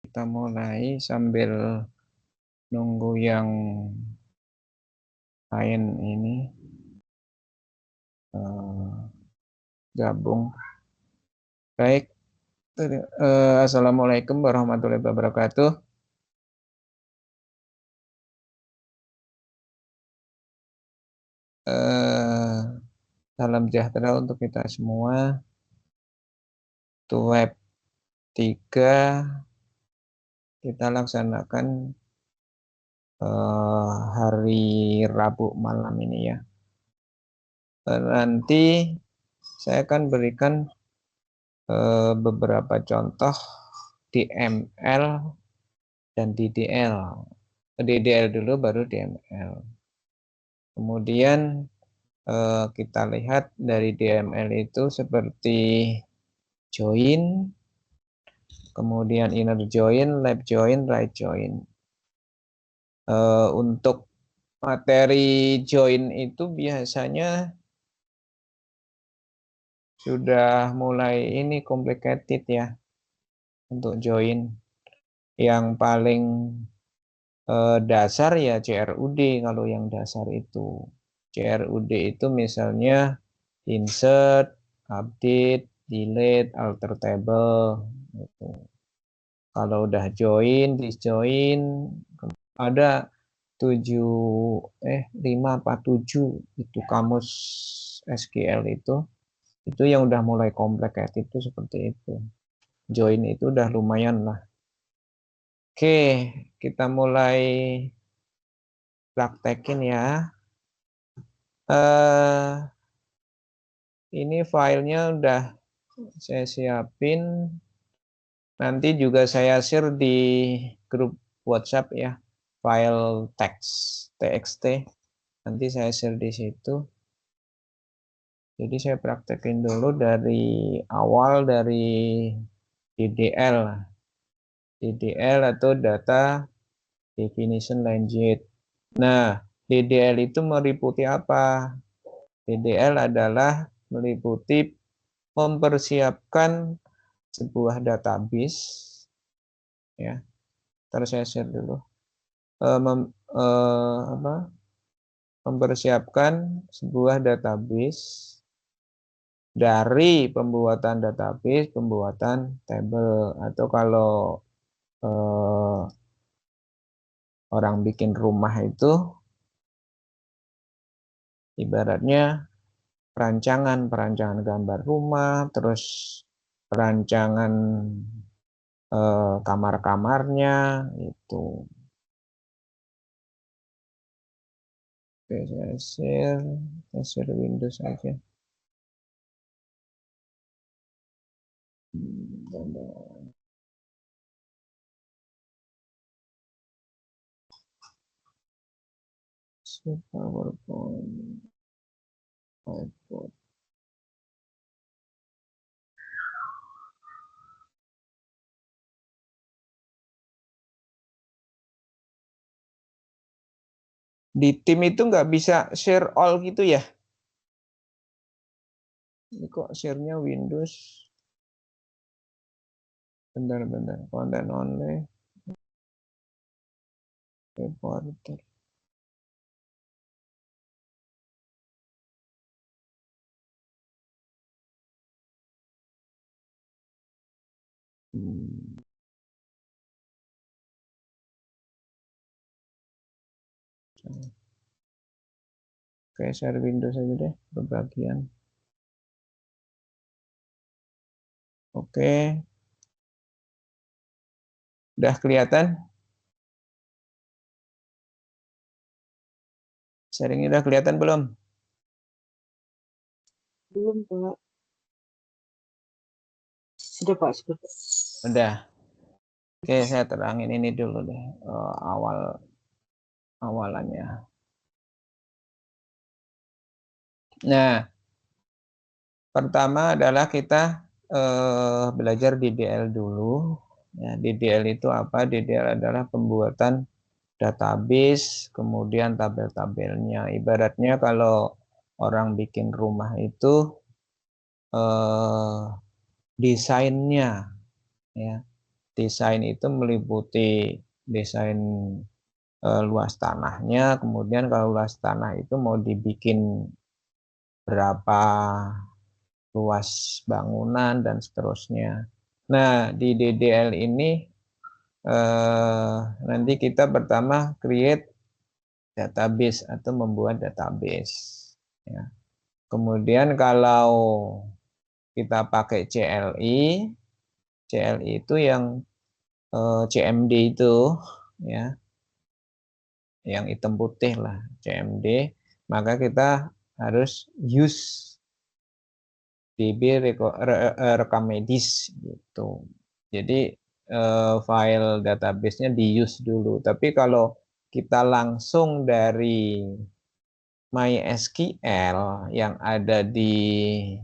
Kita mulai sambil nunggu yang lain ini gabung. Baik, Assalamualaikum warahmatullahi wabarakatuh. Salam sejahtera untuk kita semua. Untuk web 3 kita laksanakan hari Rabu malam ini ya. Nanti saya akan berikan beberapa contoh DML dan DDL. DDL dulu baru DML. Kemudian kita lihat dari DML itu seperti join, kemudian inner join, left join, right join. Untuk materi join itu biasanya sudah mulai ini complicated ya untuk join. Yang paling dasar ya CRUD kalau yang dasar itu. CRUD itu misalnya insert, update, delete, alter table gitu. Kalau udah join, disjoin ada 5 apa 7 itu kamus SQL itu yang udah mulai kompleks itu seperti itu. Join itu udah lumayan lah. Oke, kita mulai praktekin ya. Ini filenya udah saya siapin. Nanti juga saya share di grup WhatsApp ya, file teks TXT. Nanti saya share di situ. Jadi saya praktekin dulu dari awal dari DDL. DDL atau Data Definition Language. Nah, DDL itu meliputi apa? DDL adalah meliputi mempersiapkan sebuah database ya. Terus saya share dulu. Mempersiapkan sebuah database dari pembuatan database, pembuatan table, atau kalau orang bikin rumah itu ibaratnya perancangan gambar rumah, terus perancangan kamar-kamarnya itu. Oke, saya share Windows aja. PowerPoint, iPod. Di tim itu nggak bisa share all gitu ya? Ini kok share-nya Windows? Bentar, konten only. Reporter. Oke, share Windows aja deh, berbagian. Oke. Udah kelihatan? Sharingnya udah kelihatan belum? Belum, Pak. Sudah, Pak. Sudah. Udah. Oke, saya terangin ini dulu deh, awalannya. Nah, pertama adalah kita belajar DDL dulu. Ya, DDL itu apa? DDL adalah pembuatan database, kemudian tabel-tabelnya. Ibaratnya kalau orang bikin rumah itu desainnya, ya, Desain itu meliputi desain luas tanahnya, kemudian kalau luas tanah itu mau dibikin berapa luas bangunan dan seterusnya. Nah, di DDL ini nanti kita pertama create database atau membuat database. Ya. Kemudian kalau kita pakai CLI, CLI itu yang CMD itu, ya, yang hitam putih lah, CMD, maka kita harus use DB rekam medis gitu. Jadi file database-nya di use dulu. Tapi kalau kita langsung dari MySQL yang ada di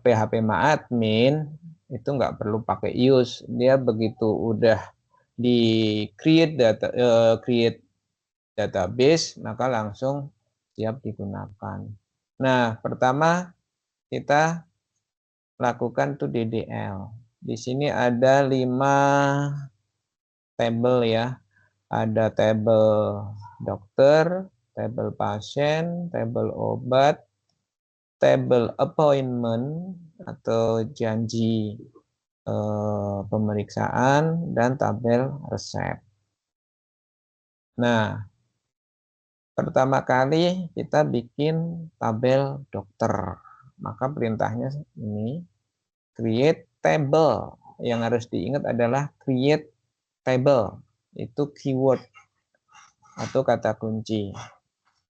phpMyAdmin itu nggak perlu pakai use. Dia begitu udah di create database maka langsung siap digunakan. Nah, pertama kita lakukan tuh DDL. Di sini ada 5 tabel ya. Ada tabel dokter, tabel pasien, tabel obat, tabel appointment atau janji pemeriksaan, dan tabel resep. Nah, pertama kali kita bikin tabel dokter. Maka perintahnya ini create table. Yang harus diingat adalah create table. Itu keyword atau kata kunci.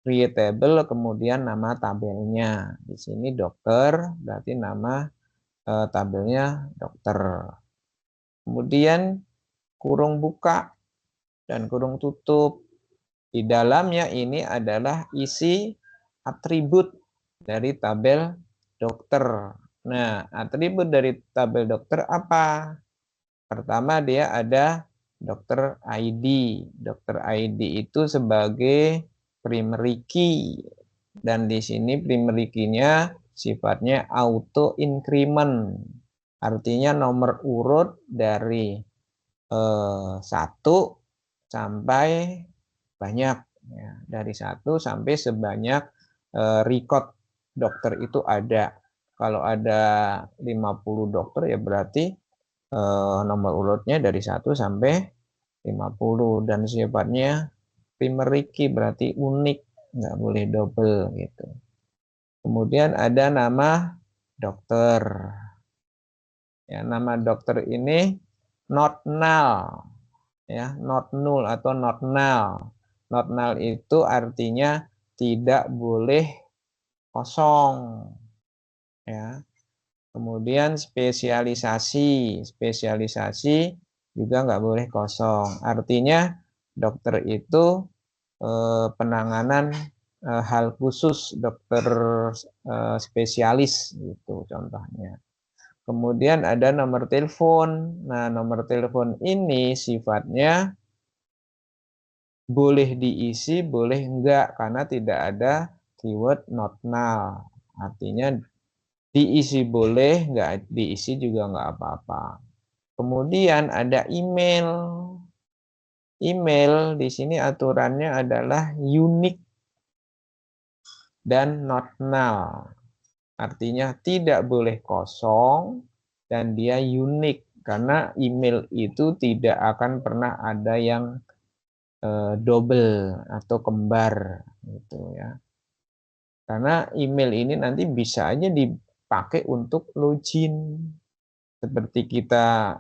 Create table kemudian nama tabelnya. Di sini dokter berarti nama tabelnya dokter. Kemudian kurung buka dan kurung tutup. Di dalamnya ini adalah isi atribut dari tabel dokter. Nah, atribut dari tabel dokter apa? Pertama dia ada dokter ID. Dokter ID itu sebagai primary key. Dan di sini primary key-nya sifatnya auto increment. Artinya nomor urut dari 1 sampai banyak. Ya, dari 1 sampai sebanyak record dokter itu ada. Kalau ada 50 dokter ya berarti nomor urutnya dari 1 sampai 50 dan sifatnya primary key berarti unik, nggak boleh double gitu. Kemudian ada nama dokter. Ya, nama dokter ini not null, ya, not null atau not null. Not null itu artinya tidak boleh kosong, ya. Kemudian spesialisasi, spesialisasi juga nggak boleh kosong. Artinya dokter itu penanganan hal khusus, dokter spesialis gitu contohnya. Kemudian ada nomor telepon. Nah, nomor telepon ini sifatnya boleh diisi, boleh enggak, karena tidak ada keyword not null. Artinya diisi boleh, enggak diisi juga enggak apa-apa. Kemudian ada email. Email di sini aturannya adalah unique dan not null. Artinya tidak boleh kosong dan dia unik karena email itu tidak akan pernah ada yang double atau kembar gitu ya. Karena email ini nanti bisa aja dipakai untuk login. Seperti kita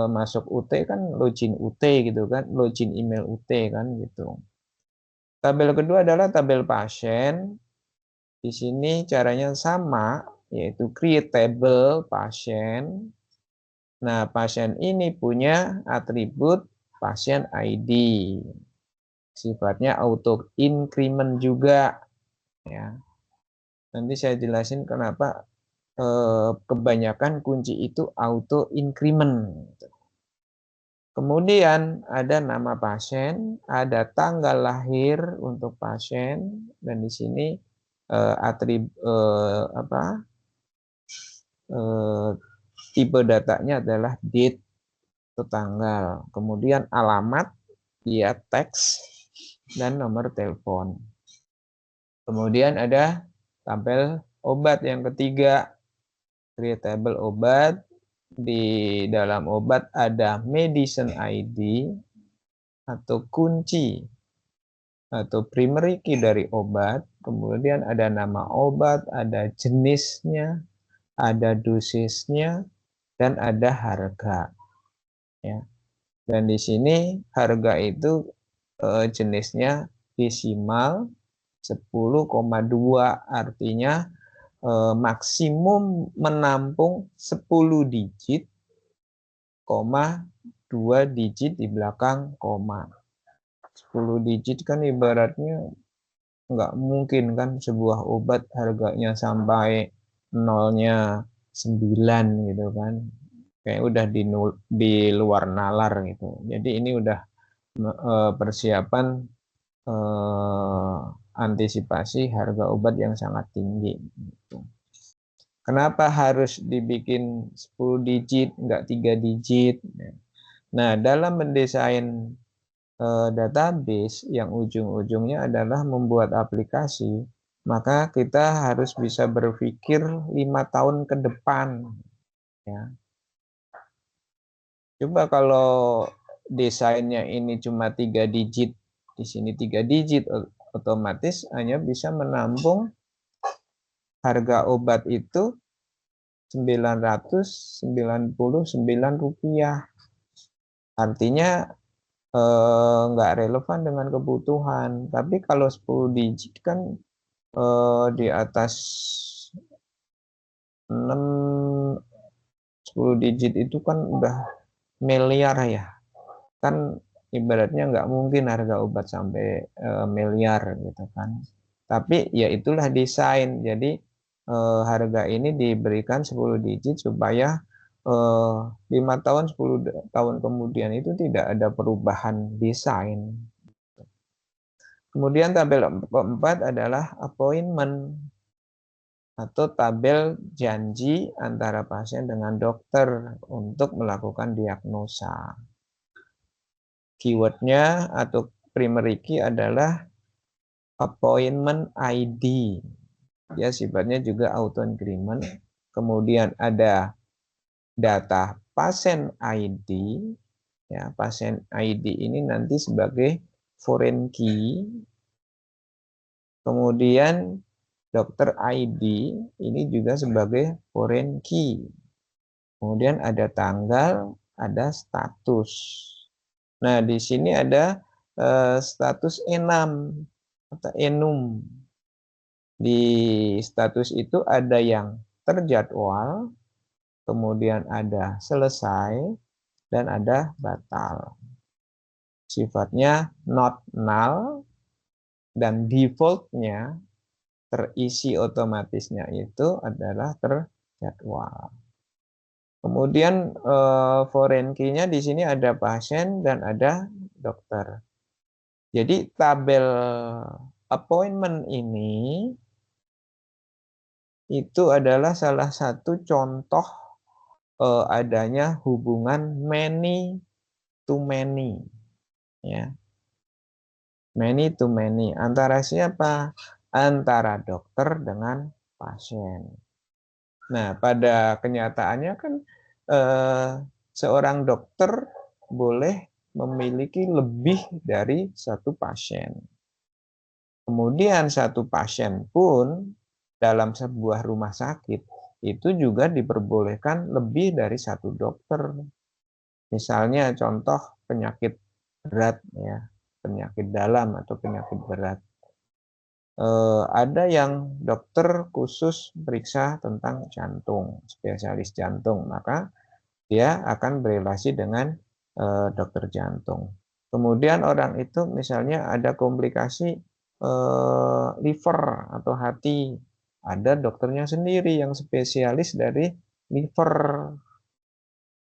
masuk UT kan login UT gitu kan, login email UT kan gitu. Tabel kedua adalah tabel pasien. Di sini caranya sama, yaitu create table pasien. Nah, pasien ini punya atribut pasien ID. Sifatnya auto increment juga, ya. Nanti saya jelasin kenapa kebanyakan kunci itu auto increment. Kemudian ada nama pasien, ada tanggal lahir untuk pasien, dan di sini tipe datanya adalah date atau tanggal. Kemudian alamat, ya teks, dan nomor telepon. Kemudian ada tabel obat yang ketiga, create table obat. Di dalam obat ada medicine ID atau kunci atau primary key dari obat. Kemudian ada nama obat, ada jenisnya, ada dosisnya, dan ada harga. Ya. Dan di sini harga itu jenisnya desimal 10,2, artinya maksimum menampung 10 digit, 2 digit di belakang koma. 10 digit kan ibaratnya nggak mungkin kan sebuah obat harganya sampai nolnya 9 gitu kan. Kayak udah di luar nalar gitu. Jadi ini udah persiapan antisipasi harga obat yang sangat tinggi gitu. Kenapa harus dibikin 10 digit, nggak 3 digit? Nah, dalam mendesain database yang ujung-ujungnya adalah membuat aplikasi, maka kita harus bisa berpikir 5 tahun ke depan. Ya. Coba kalau desainnya ini cuma 3 digit, di sini 3 digit, otomatis hanya bisa menampung harga obat itu Rp999. Artinya nggak relevan dengan kebutuhan. Tapi kalau 10 digit kan di atas 6, 10 digit itu kan udah miliar ya. Kan ibaratnya nggak mungkin harga obat sampai miliar gitu kan. Tapi ya itulah desain. Jadi harga ini diberikan 10 digit supaya 5 tahun 10 tahun kemudian itu tidak ada perubahan desain. Kemudian tabel keempat adalah appointment atau tabel janji antara pasien dengan dokter untuk melakukan diagnosa. Keywordnya atau primary key adalah appointment ID. Ya, sifatnya juga auto increment. Kemudian ada data pasien ID. Ya, pasien ID ini nanti sebagai foreign key. Kemudian dokter ID ini juga sebagai foreign key. Kemudian ada tanggal, ada status. Nah, di sini ada status enum atau enum. Di status itu ada yang terjadwal, kemudian ada selesai, dan ada batal. Sifatnya not null, dan defaultnya terisi otomatisnya itu adalah terjadwal. Kemudian foreign key-nya di sini ada pasien dan ada dokter. Jadi tabel appointment ini itu adalah salah satu contoh adanya hubungan many to many, ya. Many to many antara siapa? Antara dokter dengan pasien. Nah, pada kenyataannya kan seorang dokter boleh memiliki lebih dari satu pasien. Kemudian satu pasien pun dalam sebuah rumah sakit itu juga diperbolehkan lebih dari satu dokter. Misalnya contoh penyakit berat, ya, penyakit dalam atau penyakit berat. Ada yang dokter khusus periksa tentang jantung, spesialis jantung, maka dia akan berrelasi dengan dokter jantung. Kemudian orang itu misalnya ada komplikasi liver atau hati, ada dokternya sendiri yang spesialis dari liver.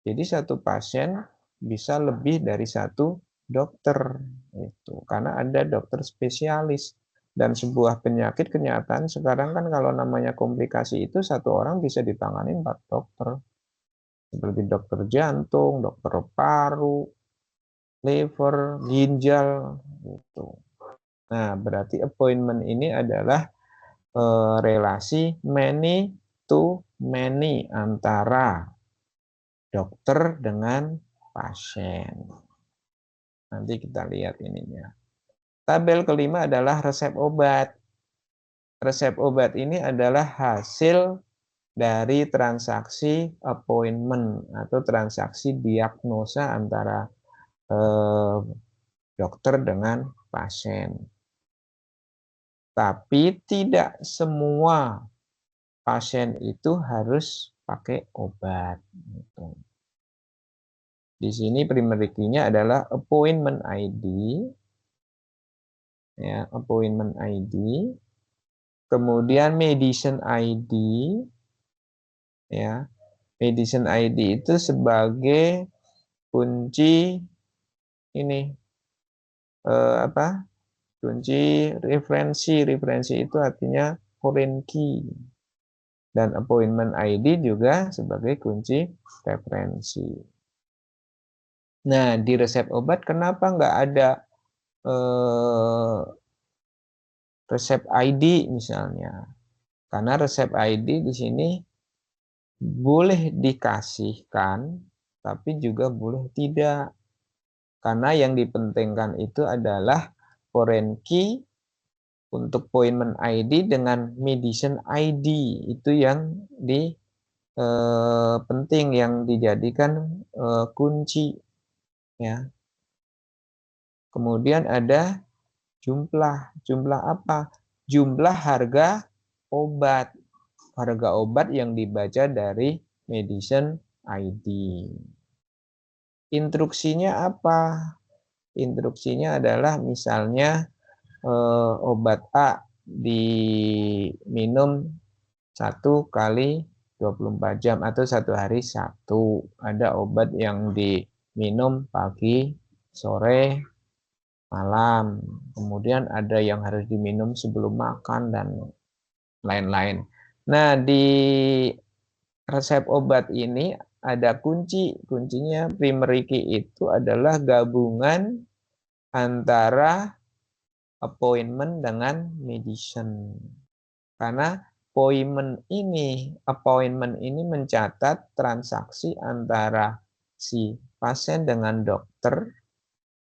Jadi satu pasien bisa lebih dari satu dokter, itu karena ada dokter spesialis. Dan sebuah penyakit kenyataan sekarang kan kalau namanya komplikasi itu satu orang bisa ditangani 4 dokter. seperti dokter jantung, dokter paru, liver, ginjal, gitu. Nah, berarti appointment ini adalah relasi many to many antara dokter dengan pasien. Nanti kita lihat ininya. Tabel kelima adalah resep obat. Resep obat ini adalah hasil dari transaksi appointment atau transaksi diagnosa antara dokter dengan pasien. Tapi tidak semua pasien itu harus pakai obat. Di sini primary key-nya adalah appointment ID, ya, appointment ID, kemudian medicine ID, ya, medicine ID itu sebagai kunci ini apa? Kunci referensi. Referensi itu artinya foreign key. Dan appointment ID juga sebagai kunci referensi. Nah, di resep obat kenapa nggak ada resep ID misalnya? Karena resep ID di sini boleh dikasihkan, tapi juga boleh tidak. Karena yang dipentingkan itu adalah foreign key untuk appointment ID dengan medicine ID. Itu yang penting, yang dijadikan kunci. Ya. Kemudian ada jumlah. Jumlah apa? Jumlah harga obat. Harga obat yang dibaca dari medicine ID. Instruksinya apa? Instruksinya adalah misalnya obat A diminum 1 kali 24 jam atau 1 hari 1. Ada obat yang diminum pagi, sore, malam. Kemudian ada yang harus diminum sebelum makan dan lain-lain. Nah, di resep obat ini ada kunci. Kuncinya primary key itu adalah gabungan antara appointment dengan medicine. Karena appointment ini mencatat transaksi antara si pasien dengan dokter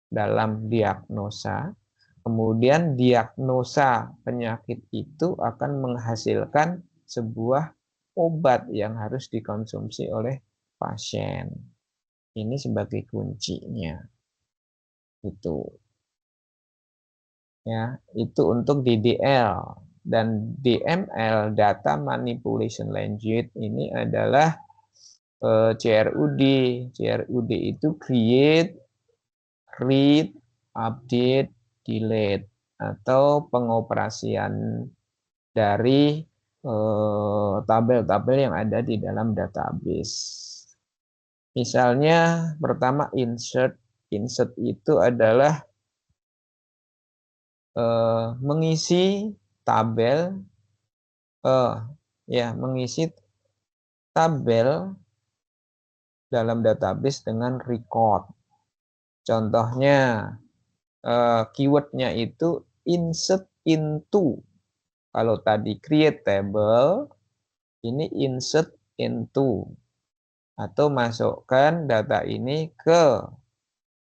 dalam diagnosa. Kemudian diagnosa penyakit itu akan menghasilkan sebuah obat yang harus dikonsumsi oleh pasien. Ini sebagai kuncinya. Itu. Ya, itu untuk DDL. Dan DML, Data Manipulation Language, ini adalah CRUD. CRUD itu create, read, update, delete, atau pengoperasian dari tabel-tabel yang ada di dalam database. Misalnya pertama insert. Insert itu adalah mengisi tabel, mengisi tabel dalam database dengan record. Contohnya keywordnya itu insert into. Kalau tadi create table, ini insert into. Atau masukkan data ini ke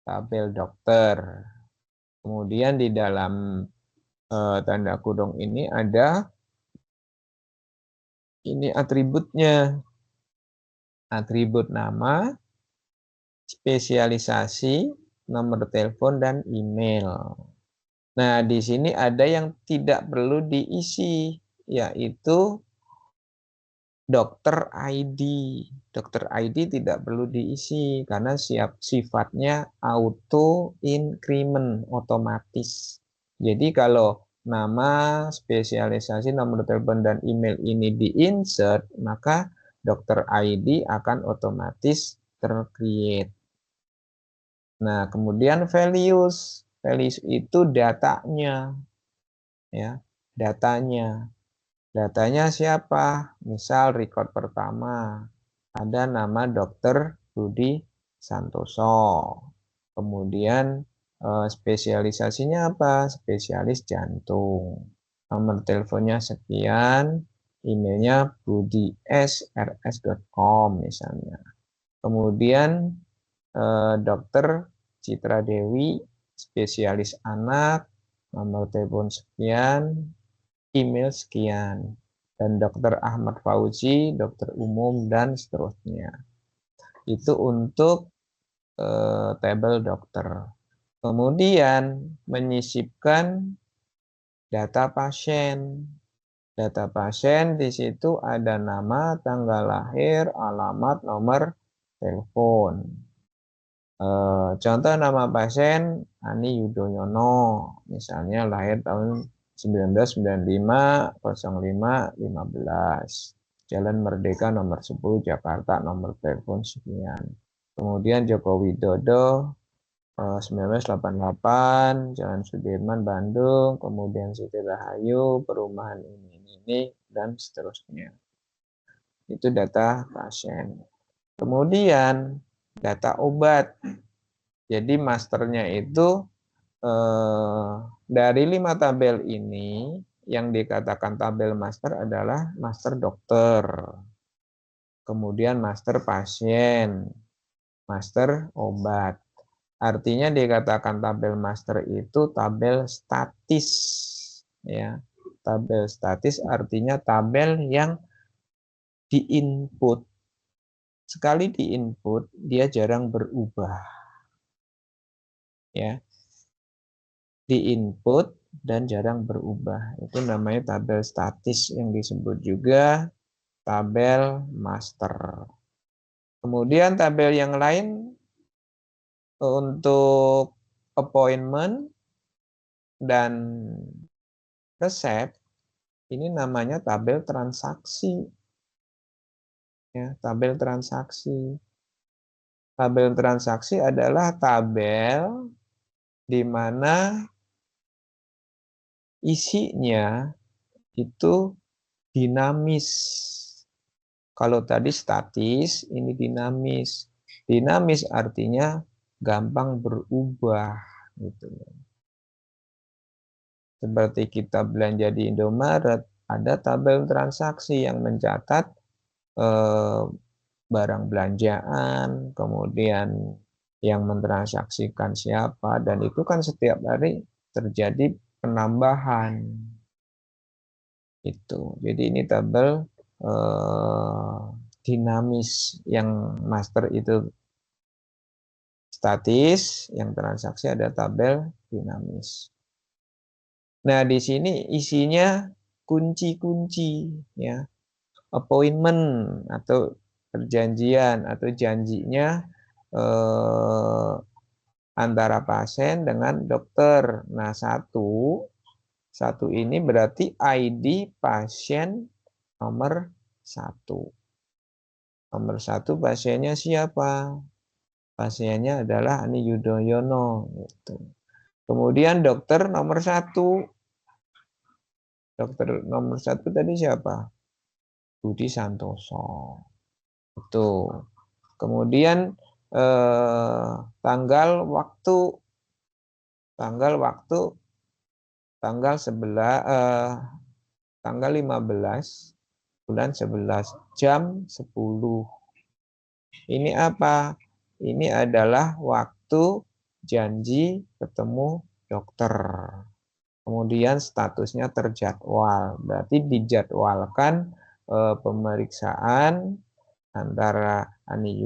tabel dokter. Kemudian di dalam tanda kurung ini ada ini atributnya. Atribut nama, spesialisasi, nomor telepon, dan email. Nah, di sini ada yang tidak perlu diisi, yaitu dokter ID. Dokter ID tidak perlu diisi karena sifatnya auto increment, otomatis. Jadi kalau nama, spesialisasi, nomor telepon, dan email ini di-insert, maka dokter ID akan otomatis tercreate. Nah, kemudian values. Values itu datanya. Ya, datanya. Datanya siapa? Misal record pertama. ada nama Dr. Budi Santoso. Kemudian spesialisasinya apa? Spesialis jantung. Nomor teleponnya sekian, emailnya budi@rs.com misalnya. Kemudian Dokter Citra Dewi, spesialis anak, nomor telepon sekian, email sekian. Dan Dokter Ahmad Fauzi, dokter umum, dan seterusnya. Itu untuk tabel dokter. Kemudian menyisipkan data pasien. Data pasien di situ ada nama, tanggal lahir, alamat, nomor telepon. Contoh nama pasien Ani Yudhoyono, misalnya lahir tahun 1995 05 15. Jalan Merdeka nomor 10 Jakarta, nomor telepon sekian. Kemudian Joko Widodo 1988 Jalan Sudirman Bandung, kemudian Siti Rahayu perumahan ini dan seterusnya. Itu data pasien. Kemudian data obat. Jadi masternya itu dari 5 tabel ini yang dikatakan tabel master adalah master dokter, kemudian master pasien, master obat. Artinya dikatakan tabel master itu tabel statis, ya. Tabel statis artinya tabel yang diinput. Sekali diinput dia jarang berubah, ya. Diinput dan jarang berubah. Itu namanya tabel statis yang disebut juga tabel master. Kemudian tabel yang lain untuk appointment dan resep ini namanya tabel transaksi. Ya, tabel transaksi. Tabel transaksi adalah tabel di mana isinya itu dinamis. Kalau tadi statis, ini dinamis. Dinamis artinya gampang berubah gitu. Seperti kita belanja di Indomaret, ada tabel transaksi yang mencatat barang belanjaan, kemudian yang mentransaksikan siapa, dan itu kan setiap hari terjadi penambahan. Itu. Jadi ini tabel dinamis, yang master itu statis, yang transaksi ada tabel dinamis. Nah, di sini isinya kunci-kunci, ya. Appointment atau perjanjian atau janjinya antara pasien dengan dokter. Nah, satu ini berarti ID pasien nomor 1. Nomor 1 pasiennya siapa? Pasiennya adalah Ani Yudhoyono. Gitu. Kemudian dokter nomor 1. Dokter nomor 1 tadi siapa? Budi Santoso. Itu. Kemudian tanggal waktu tanggal 15 bulan 11 jam 10. Ini apa? Ini adalah waktu janji ketemu dokter. Kemudian statusnya terjadwal, berarti dijadwalkan pemeriksaan antara Ani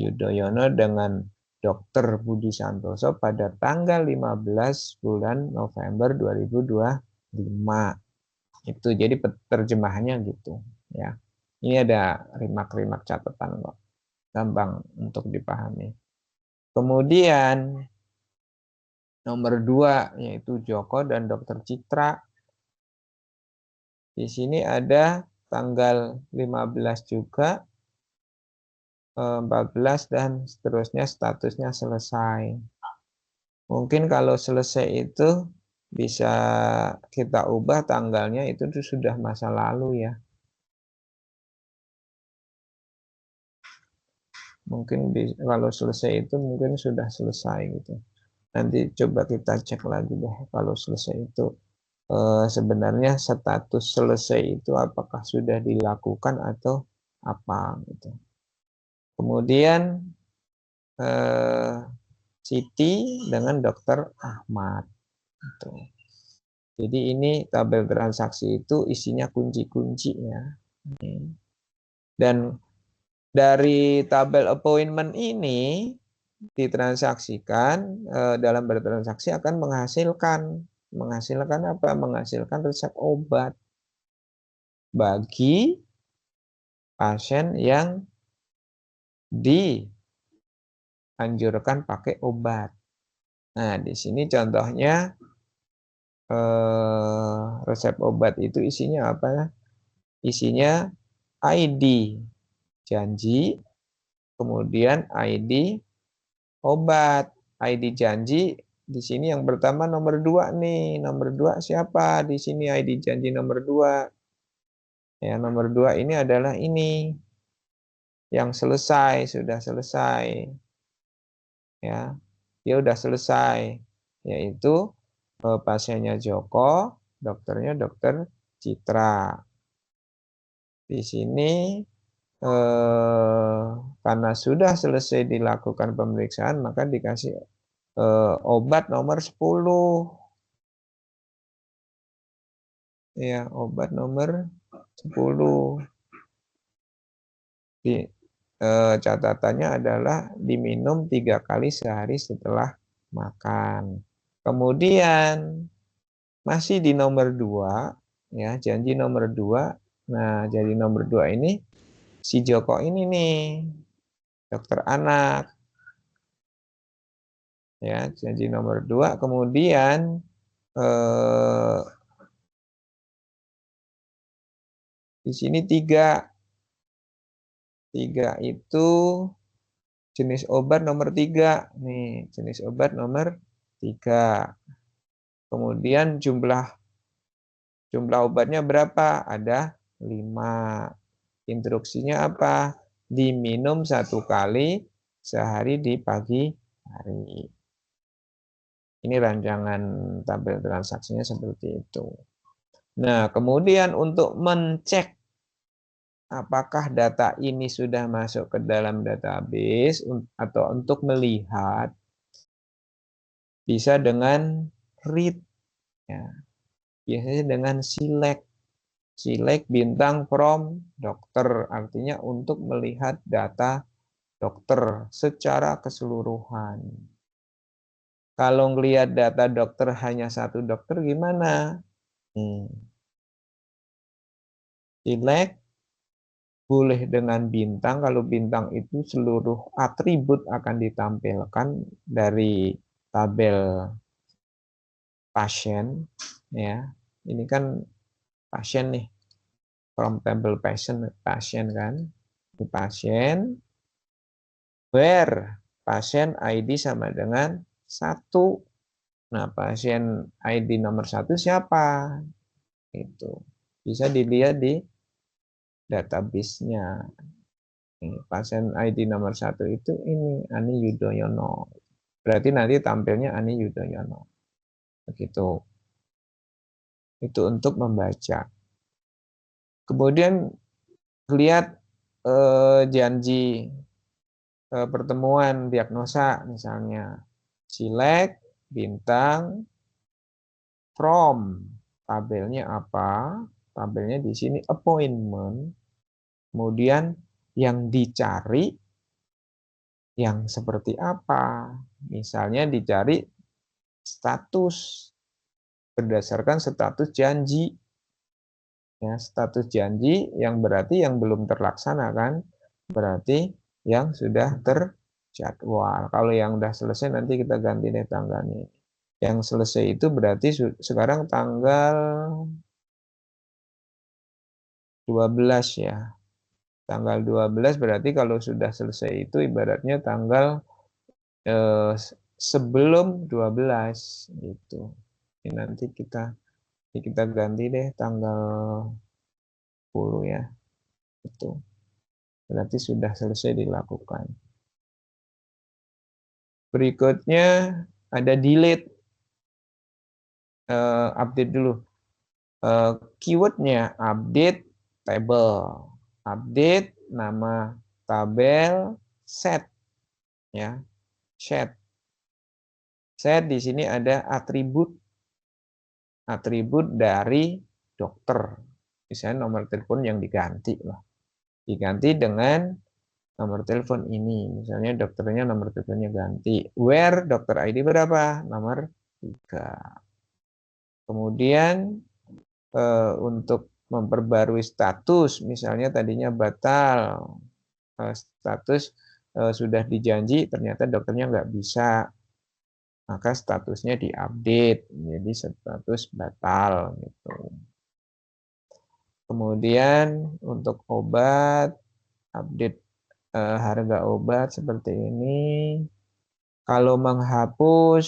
Yudhoyono dengan Dr. Budi Santoso pada tanggal 15 bulan November 2025. Itu jadi terjemahannya gitu, ya. Ini ada rimak-rimak catatan kok. Gampang untuk dipahami. Kemudian nomor 2 yaitu Joko dan Dr. Citra. Di sini ada tanggal 15 juga, 14 dan seterusnya statusnya selesai. Mungkin kalau selesai itu bisa kita ubah tanggalnya itu sudah masa lalu ya. Mungkin kalau selesai itu mungkin sudah selesai gitu. Nanti coba kita cek lagi deh kalau selesai itu sebenarnya status selesai itu apakah sudah dilakukan atau apa gitu. Kemudian Siti dengan Dokter Ahmad. Gitu. Jadi ini tabel transaksi itu isinya kunci-kunci ya. Dan dari tabel appointment ini ditransaksikan dalam bertransaksi akan menghasilkan apa? Menghasilkan resep obat bagi pasien yang dianjurkan pakai obat. Nah, di sini contohnya resep obat itu isinya apa? Isinya ID janji, kemudian ID obat. ID janji di sini yang pertama nomor 2 nih. Nomor 2 siapa? Di sini ID janji nomor 2. Ya, nomor 2 ini adalah ini. Yang selesai, sudah selesai. Ya. Dia udah selesai. Yaitu pasiennya Joko, dokternya Dokter Citra. Di sini karena sudah selesai dilakukan pemeriksaan maka dikasih obat nomor 10. Ya, obat nomor 10. Di, catatannya adalah diminum 3 kali sehari setelah makan. Kemudian masih di nomor 2, ya, janji nomor 2. Nah, jadi nomor 2 ini si Joko ini nih, dokter anak. Ya, janji nomor 2. Kemudian di sini 3. 3 itu jenis obat nomor 3. Nih, jenis obat nomor 3. Kemudian jumlah obatnya berapa? Ada 5. Instruksinya apa? Diminum 1 kali sehari di pagi hari. Ini rancangan tabel transaksinya seperti itu. Nah, kemudian untuk mencek apakah data ini sudah masuk ke dalam database atau untuk melihat bisa dengan read, ya. Biasanya dengan select bintang from dokter, artinya untuk melihat data dokter secara keseluruhan. Kalau ngelihat data dokter hanya 1 dokter gimana? Select boleh dengan bintang, kalau bintang itu seluruh atribut akan ditampilkan dari tabel pasien, ya. Ini kan pasien nih, from table pasien kan. Di pasien, where pasien ID sama dengan 1. Nah, pasien ID nomor 1 siapa? Itu bisa dilihat di database-nya. Pasien ID nomor 1 itu ini Ani Yudhoyono. Berarti nanti tampilnya Ani Yudhoyono. Begitu. Itu untuk membaca. Kemudian lihat janji pertemuan diagnosa misalnya. Select bintang from, tabelnya apa? Tabelnya di sini appointment. Kemudian yang dicari yang seperti apa? Misalnya dicari status berdasarkan status janji. Ya, status janji yang berarti yang belum terlaksana kan? Berarti yang sudah terjadwal. Kalau yang sudah selesai nanti kita ganti deh tanggalnya. Yang selesai itu berarti sekarang tanggal 12 ya. Tanggal 12 berarti kalau sudah selesai itu ibaratnya tanggal sebelum 12 gitu. Ini nanti kita ganti deh tanggal 10 ya. Itu berarti sudah selesai dilakukan. Berikutnya ada delete. Update dulu. Keywordnya update table. Update nama tabel set. Ya, set. Set di sini ada atribut dari dokter. Misalnya nomor telepon yang diganti lah. Diganti dengan nomor telepon ini. Misalnya dokternya nomor teleponnya ganti. Where dokter ID berapa? Nomor 3. Kemudian untuk memperbarui status, misalnya tadinya batal, status sudah dijanji, ternyata dokternya nggak bisa, maka statusnya diupdate, jadi status batal. Gitu. Kemudian untuk obat, update harga obat seperti ini. Kalau menghapus,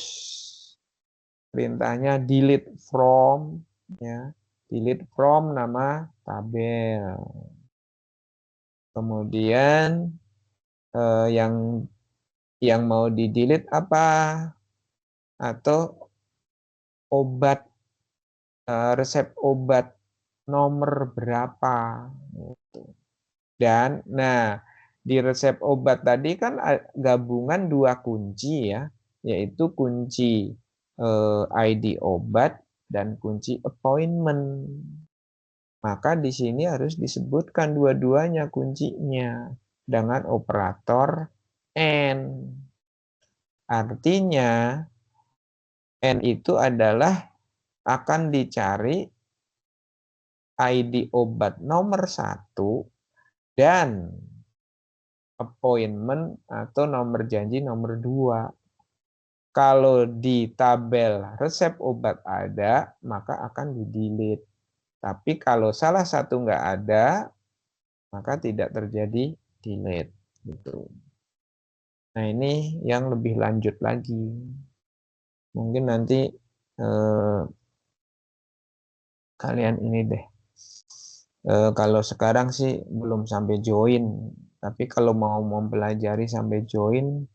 perintahnya delete from, ya, delete from nama tabel. Kemudian yang mau di delete apa? Atau obat, resep obat nomor berapa? Dan nah, di resep obat tadi kan gabungan 2 kunci ya, yaitu kunci ID obat dan kunci appointment. Maka di sini harus disebutkan dua-duanya kuncinya dengan operator N. Artinya N itu adalah akan dicari ID obat nomor 1 dan appointment atau nomor janji nomor 2. Kalau di tabel resep obat ada, maka akan di-delete. Tapi kalau salah satu nggak ada, maka tidak terjadi delete. Gitu. Nah ini yang lebih lanjut lagi. Mungkin nanti kalian ini deh. Kalau sekarang sih belum sampai join. Tapi kalau mau mempelajari sampai join,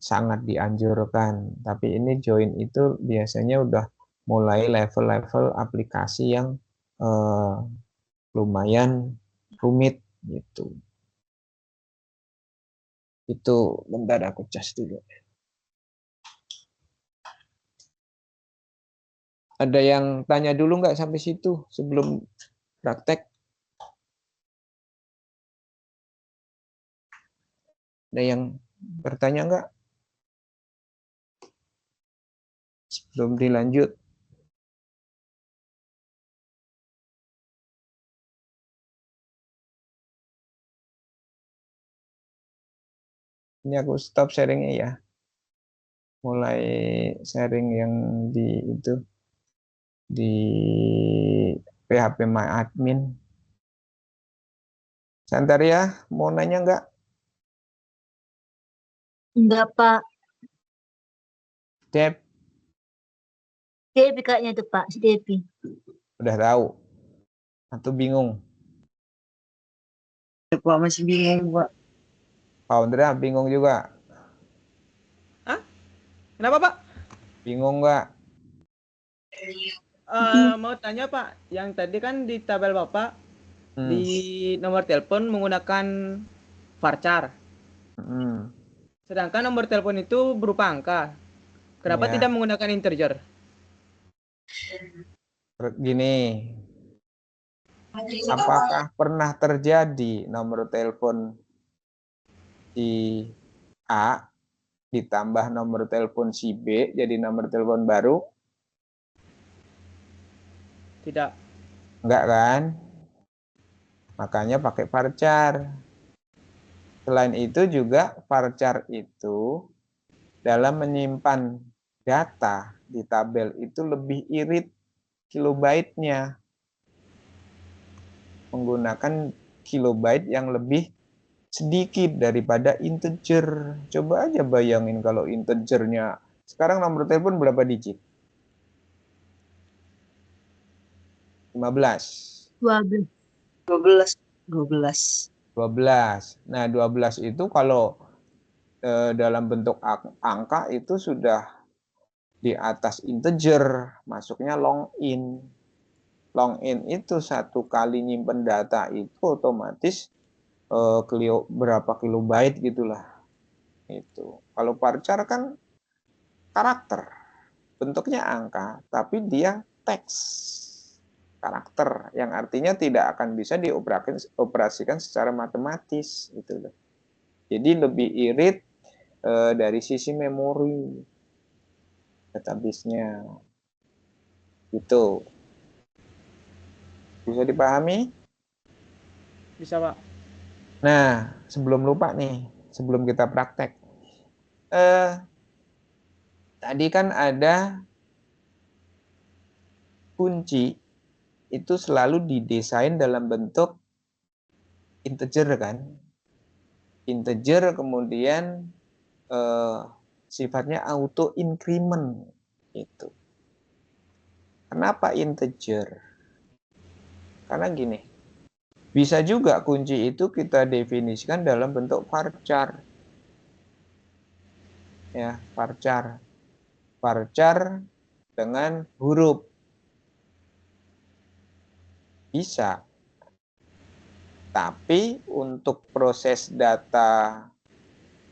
sangat dianjurkan. Tapi ini join itu biasanya udah mulai level-level aplikasi yang lumayan rumit gitu. Itu bentar aku cas dulu. Ada yang tanya dulu nggak sampai situ sebelum praktek? Ada yang bertanya nggak? Sebelum dilanjut. Ini aku stop sharingnya ya. Mulai sharing yang di itu di PHP My Admin. Santaria mau nanya nggak? Enggak, Pak. Dep, Depi kayaknya tuh, Pak. Si Depi. udah tahu atau bingung? Ya, Pak, masih bingung, Pak. Paundra bingung juga? Hah? Kenapa, Pak? Bingung nggak? Mau tanya, Pak. Yang tadi kan di tabel Bapak, di Hmm. nomor telepon menggunakan varchar. Hmm. Sedangkan nomor telepon itu berupa angka. Kenapa Ya, tidak menggunakan integer? gini. Apakah pernah terjadi nomor telepon si A ditambah nomor telepon si B jadi nomor telepon baru? Tidak. Enggak kan? Makanya pakai varchar. Selain itu juga varchar itu dalam menyimpan data di tabel itu lebih irit kilobyte-nya. Menggunakan kilobyte yang lebih sedikit daripada integer. Coba aja bayangin kalau integernya. Sekarang nomor telepon berapa digit? 15. 12. 12. 12. 12. Nah, 12 itu kalau dalam bentuk angka itu sudah di atas integer, masuknya long in. Long in itu satu kali nyimpen data itu otomatis berapa kilobyte gitulah. Itu. Kalau varchar kan karakter, bentuknya angka, tapi dia teks karakter, yang artinya tidak akan bisa dioperasikan secara matematis gitu loh. Jadi lebih irit dari sisi memori database-nya. Gitu. Bisa dipahami? Bisa, Pak. Nah, sebelum lupa nih, sebelum kita praktek. Tadi kan ada kunci itu selalu didesain dalam bentuk integer kan. Integer kemudian sifatnya auto increment itu. Kenapa integer? Karena gini, bisa juga kunci itu kita definisikan dalam bentuk varchar. Ya, varchar. Varchar dengan huruf. Bisa. Tapi untuk proses data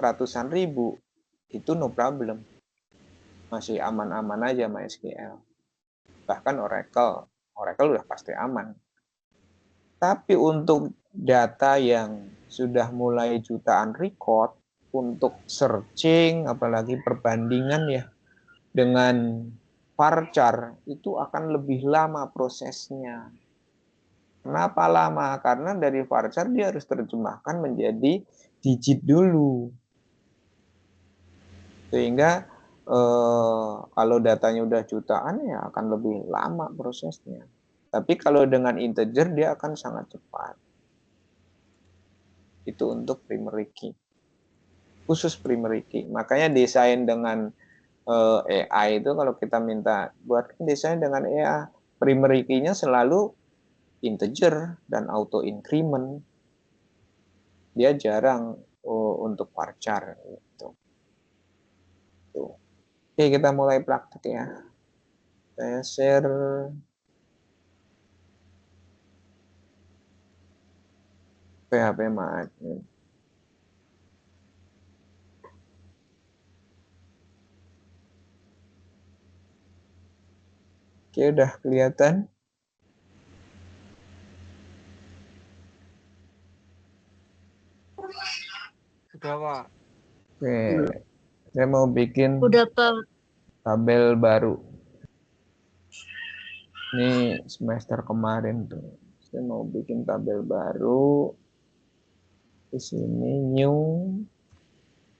ratusan ribu itu no problem. Masih aman-aman aja MySQL. Bahkan Oracle udah pasti aman. Tapi untuk data yang sudah mulai jutaan record, untuk searching, apalagi perbandingan ya, dengan varchar, itu akan lebih lama prosesnya. Kenapa lama? Karena dari varchar dia harus terjemahkan menjadi digit dulu. Sehingga kalau datanya udah jutaan ya akan lebih lama prosesnya. Tapi kalau dengan integer dia akan sangat cepat. Itu untuk primary key. Khusus primary key. Makanya desain dengan AI itu kalau kita minta buat desain dengan AI, primary key-nya selalu integer dan auto increment. Dia jarang untuk varchar gitu. Tuh. Oke, kita mulai praktek ya. Saya share PHP admin. Oke, udah kelihatan? Sudah, Pak. Oke, saya mau bikin Udah, Pak. tabel baru. Ini semester kemarin tuh. Saya mau bikin tabel baru. Di sini new,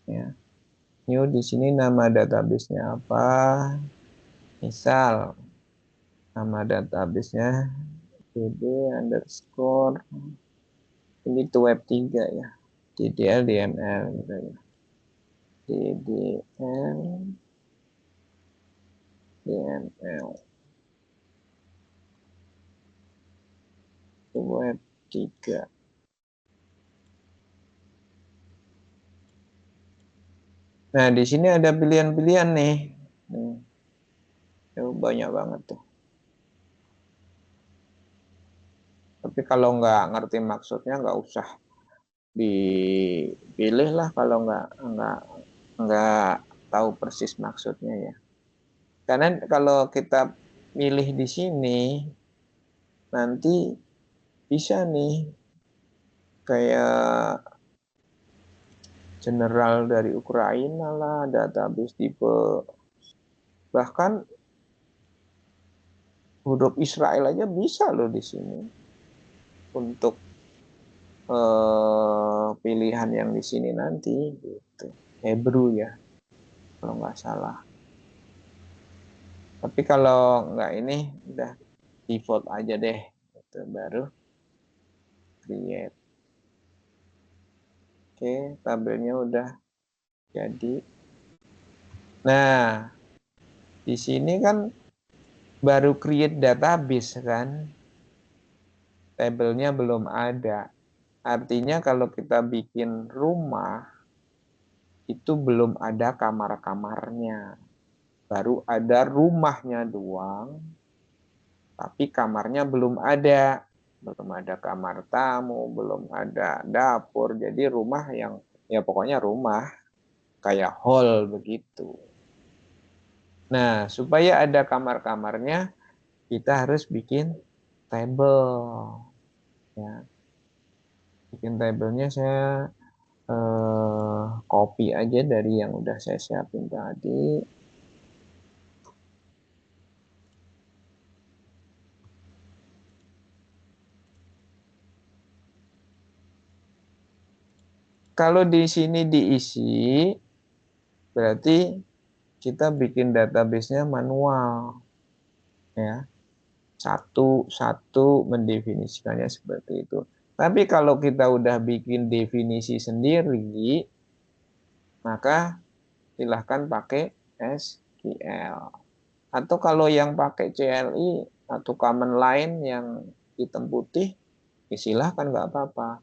ya. New di sini nama database-nya apa? Misal nama database-nya dd underscore ini tuh web 3 ya. DDL DML gitu ya. DDL DML web 3. Nah, di sini ada pilihan-pilihan nih. Banyak banget tuh. Tapi kalau nggak ngerti maksudnya nggak usah dipilih lah kalau nggak tahu persis maksudnya ya. Karena kalau kita milih di sini nanti bisa nih kayak general dari Ukraina lah, database tipe, bahkan huruf Israel aja bisa loh di sini untuk pilihan yang di sini nanti gitu. Hebrew ya kalau nggak salah. Tapi kalau nggak ini udah default aja deh itu baru create. Oke, tabelnya udah jadi. Nah, di sini kan baru create database kan, tabelnya belum ada. Artinya kalau kita bikin rumah itu belum ada kamar-kamarnya. Baru ada rumahnya doang, tapi kamarnya belum ada. Belum ada kamar tamu, belum ada dapur. Jadi rumah yang, ya pokoknya rumah, kayak hall begitu. Nah, supaya ada kamar-kamarnya, kita harus bikin table. Ya. Bikin tabelnya saya copy aja dari yang udah saya siapin tadi. Kalau di sini diisi, berarti kita bikin database-nya manual. Ya. Satu-satu mendefinisikannya seperti itu. Tapi kalau kita udah bikin definisi sendiri, maka silahkan pakai SQL. Atau kalau yang pakai CLI atau command line yang hitam putih, ya silahkan nggak apa-apa.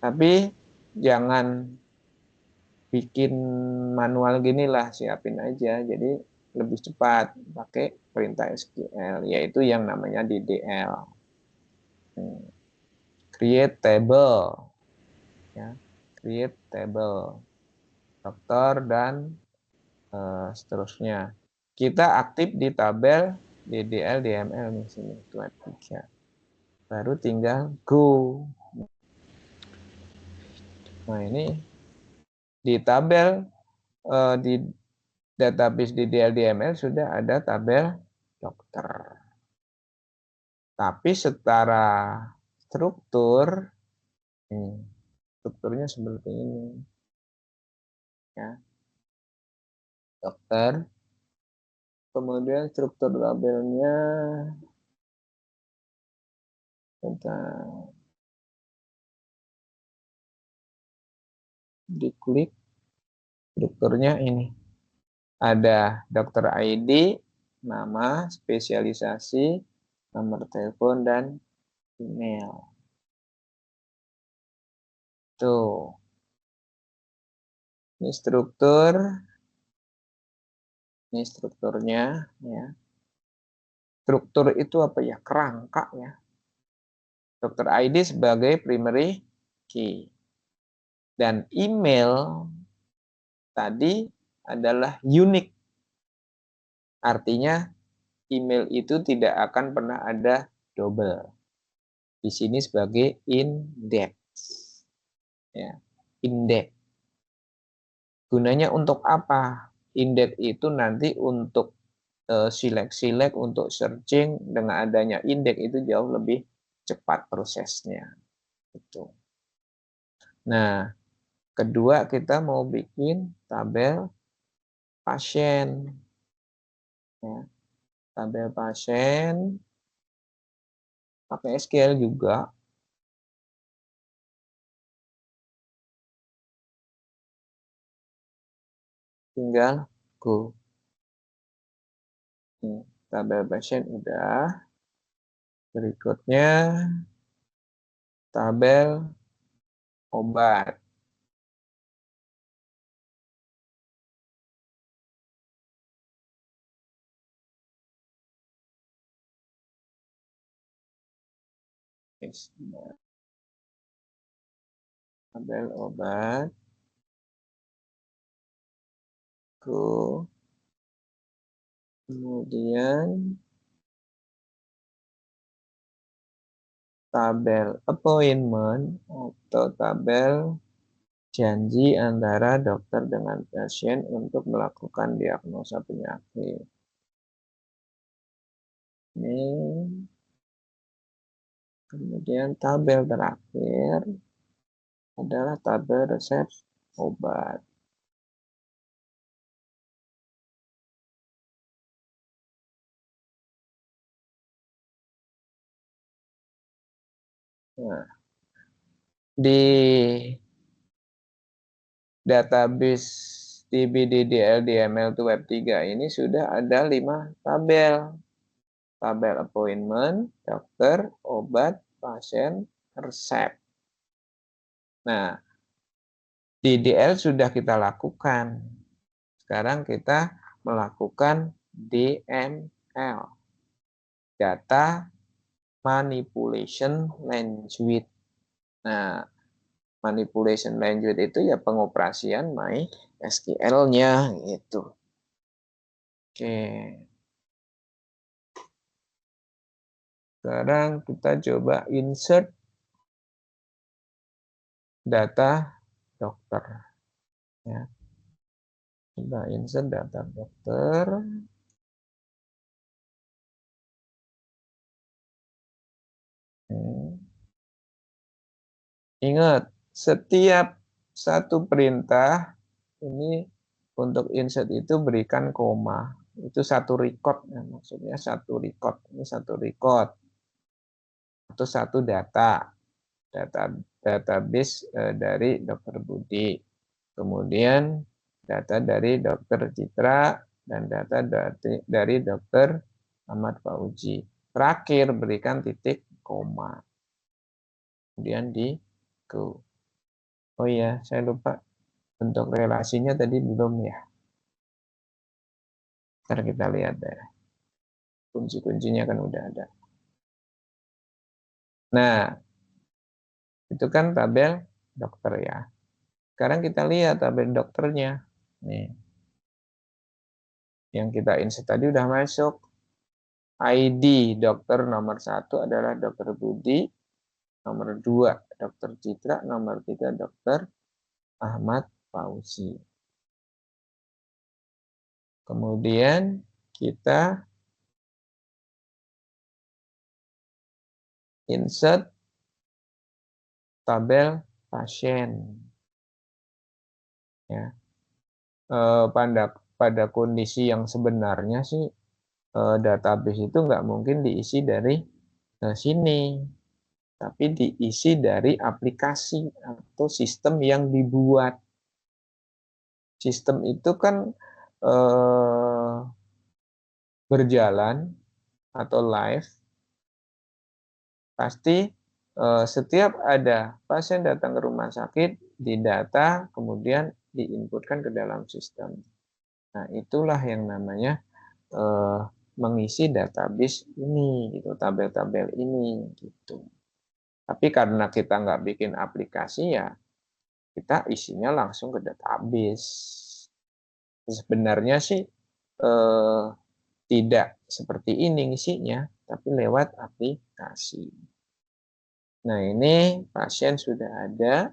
Tapi jangan bikin manual gini lah, siapin aja. Jadi lebih cepat pakai perintah SQL, yaitu yang namanya DDL. Create table. Ya, create table. Dokter dan seterusnya. Kita aktif di tabel DDL DML di sini 23. Baru tinggal go. Nah, ini di tabel di database DDL DML sudah ada tabel dokter. Tapi secara struktur, strukturnya seperti ini. Ya. Dokter. Kemudian struktur tabelnya tentang diklik strukturnya ini. Ada dokter ID, nama, spesialisasi, nomor telepon, dan email. Tuh. Ini struktur. Ini strukturnya. Ya. Struktur itu apa ya? Kerangka ya. Dokter ID sebagai primary key. Dan email tadi adalah unique. Artinya email itu tidak akan pernah ada double. Di sini sebagai index. Ya, index. Gunanya untuk apa? Index itu nanti untuk select untuk searching. Dengan adanya index itu jauh lebih cepat prosesnya. Gitu. Nah, kedua kita mau bikin tabel pasien. Ya, tabel pasien pakai SQL juga. Tinggal go. Tabel pasien udah. Berikutnya tabel obat. Tabel obat. Go. Kemudian tabel appointment atau tabel janji antara dokter dengan pasien untuk melakukan diagnosa penyakit. Ini kemudian tabel terakhir adalah tabel resep obat. Nah, di database DBDDL DML to Web 3 ini sudah ada 5 tabel. Tabel appointment, dokter, obat, pasien, resep. Nah, DDL sudah kita lakukan. Sekarang kita melakukan DML. Data Manipulation Language. Nah, manipulation language itu ya pengoperasian MySQL-nya gitu. Oke. Sekarang kita coba insert data dokter. Ya. Kita insert data dokter. Ingat, setiap satu perintah ini untuk insert itu berikan koma. Itu satu record, ya, maksudnya satu record. Ini satu record. Atau satu database dari Dr. Budi. Kemudian data dari Dr. Citra dan data dari Dr. Ahmad Fauzi. Terakhir berikan titik koma. Kemudian di go. Oh iya, saya lupa bentuk relasinya tadi belum ya. Ntar kita lihat ya. Kunci-kuncinya kan udah ada. Nah, itu kan tabel dokter ya. Sekarang kita lihat tabel dokternya. Nih. Yang kita insert tadi udah masuk. ID dokter nomor 1 adalah Dr. Budi. Nomor 2 Dr. Citra. Nomor 3 Dr. Ahmad Fauzi. Kemudian kita insert tabel pasien. Ya. Pada kondisi yang sebenarnya sih database itu nggak mungkin diisi dari sini, tapi diisi dari aplikasi atau sistem yang dibuat. Sistem itu kan berjalan atau live, pasti setiap ada pasien datang ke rumah sakit, didata, kemudian diinputkan ke dalam sistem. Nah, itulah yang namanya mengisi database ini, gitu, tabel-tabel ini, gitu. Tapi karena kita nggak bikin aplikasi ya, kita isinya langsung ke database. Sebenarnya sih tidak seperti ini isinya, tapi lewat aplikasi. Nah, ini pasien sudah ada.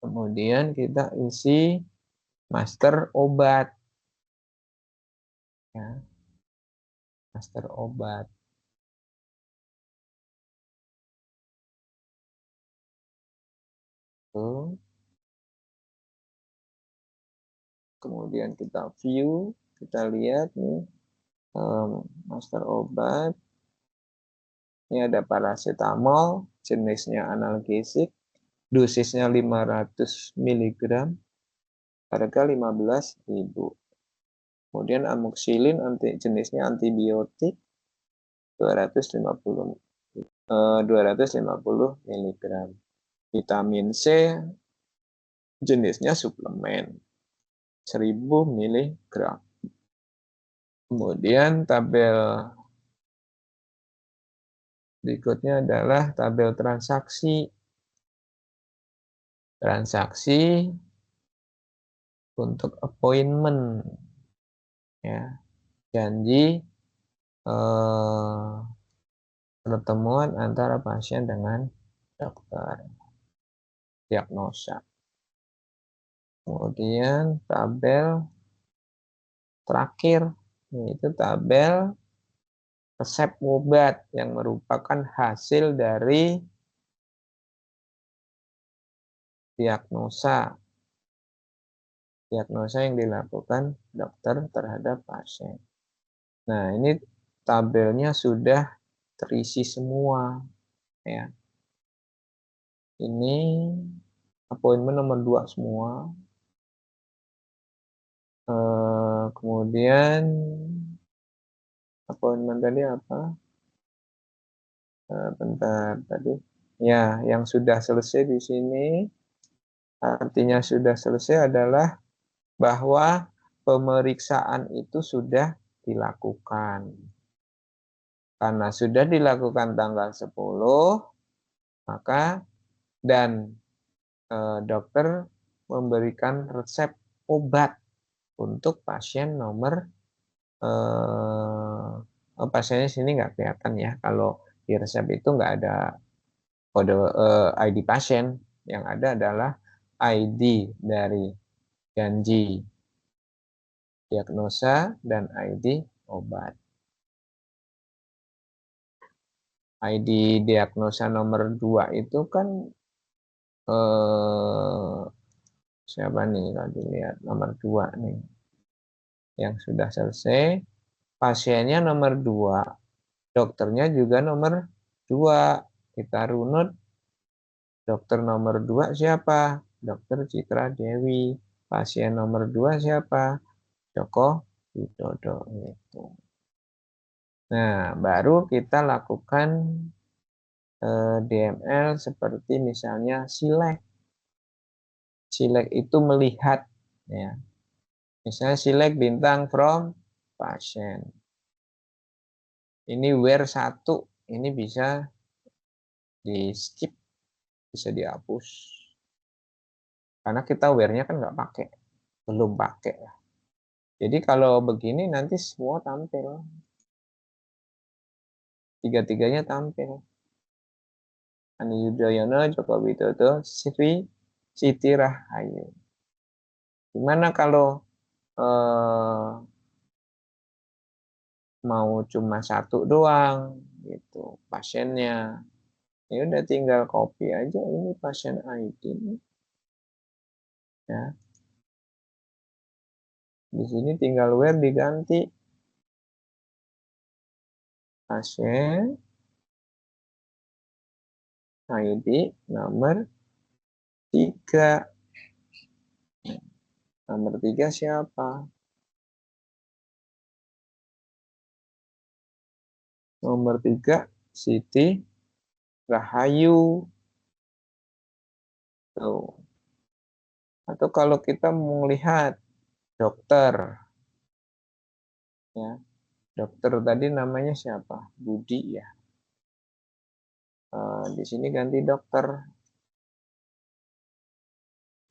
Kemudian kita isi master obat. Ya. Master obat. Tuh. Kemudian kita view, kita lihat nih master obat. Ini ada paracetamol, jenisnya analgesik, dosisnya 500 mg, harga 15.000. Kemudian amoxicillin jenisnya antibiotik 250 mg. Vitamin C jenisnya suplemen 1000 mg. Kemudian tabel berikutnya adalah tabel transaksi. Transaksi untuk appointment. Ya, janji pertemuan antara pasien dengan dokter. Diagnosa. Kemudian tabel terakhir, yaitu tabel resep obat yang merupakan hasil dari diagnosa yang dilakukan dokter terhadap pasien. Nah, ini tabelnya sudah terisi semua. Ya. Ini appointment nomor 2 semua. Kemudian appointment tadi apa? Bentar tadi. Ya, yang sudah selesai di sini Artinya sudah selesai adalah bahwa pemeriksaan itu sudah dilakukan. Karena sudah dilakukan tanggal 10, maka dan dokter memberikan resep obat untuk pasien nomor pasiennya sini nggak kelihatan ya. Kalau di resep itu nggak ada kode ID pasien, yang ada adalah ID dari janji diagnosa dan ID obat. ID diagnosa nomor 2 itu kan siapa nih kalau dilihat nomor 2 nih yang sudah selesai, pasiennya nomor 2, dokternya juga nomor 2. Kita runut, dokter nomor 2 siapa? Dokter Citra Dewi. Pasien nomor 2 siapa? Joko Widodo gitu. Nah, baru kita lakukan DML seperti misalnya silek. Silek itu melihat ya. Misalnya silek bintang from pasien. Ini where 1, ini bisa di skip, bisa dihapus. Karena kita where-nya kan nggak pakai, belum pakai. Jadi kalau begini nanti semua tampil. Tiga-tiganya tampil. Ani Yudhoyono, Joko Widodo, Siti Rahayu. Gimana kalau mau cuma 1 doang gitu pasiennya? Ya udah tinggal copy aja ini pasien ID ya. Di sini tinggal where diganti pasien ID nomor 3. Nomor 3 siapa? Nomor 3 Siti Rahayu. Tuh. Atau kalau kita melihat dokter, ya, dokter tadi namanya siapa? Budi ya. Di sini ganti dokter.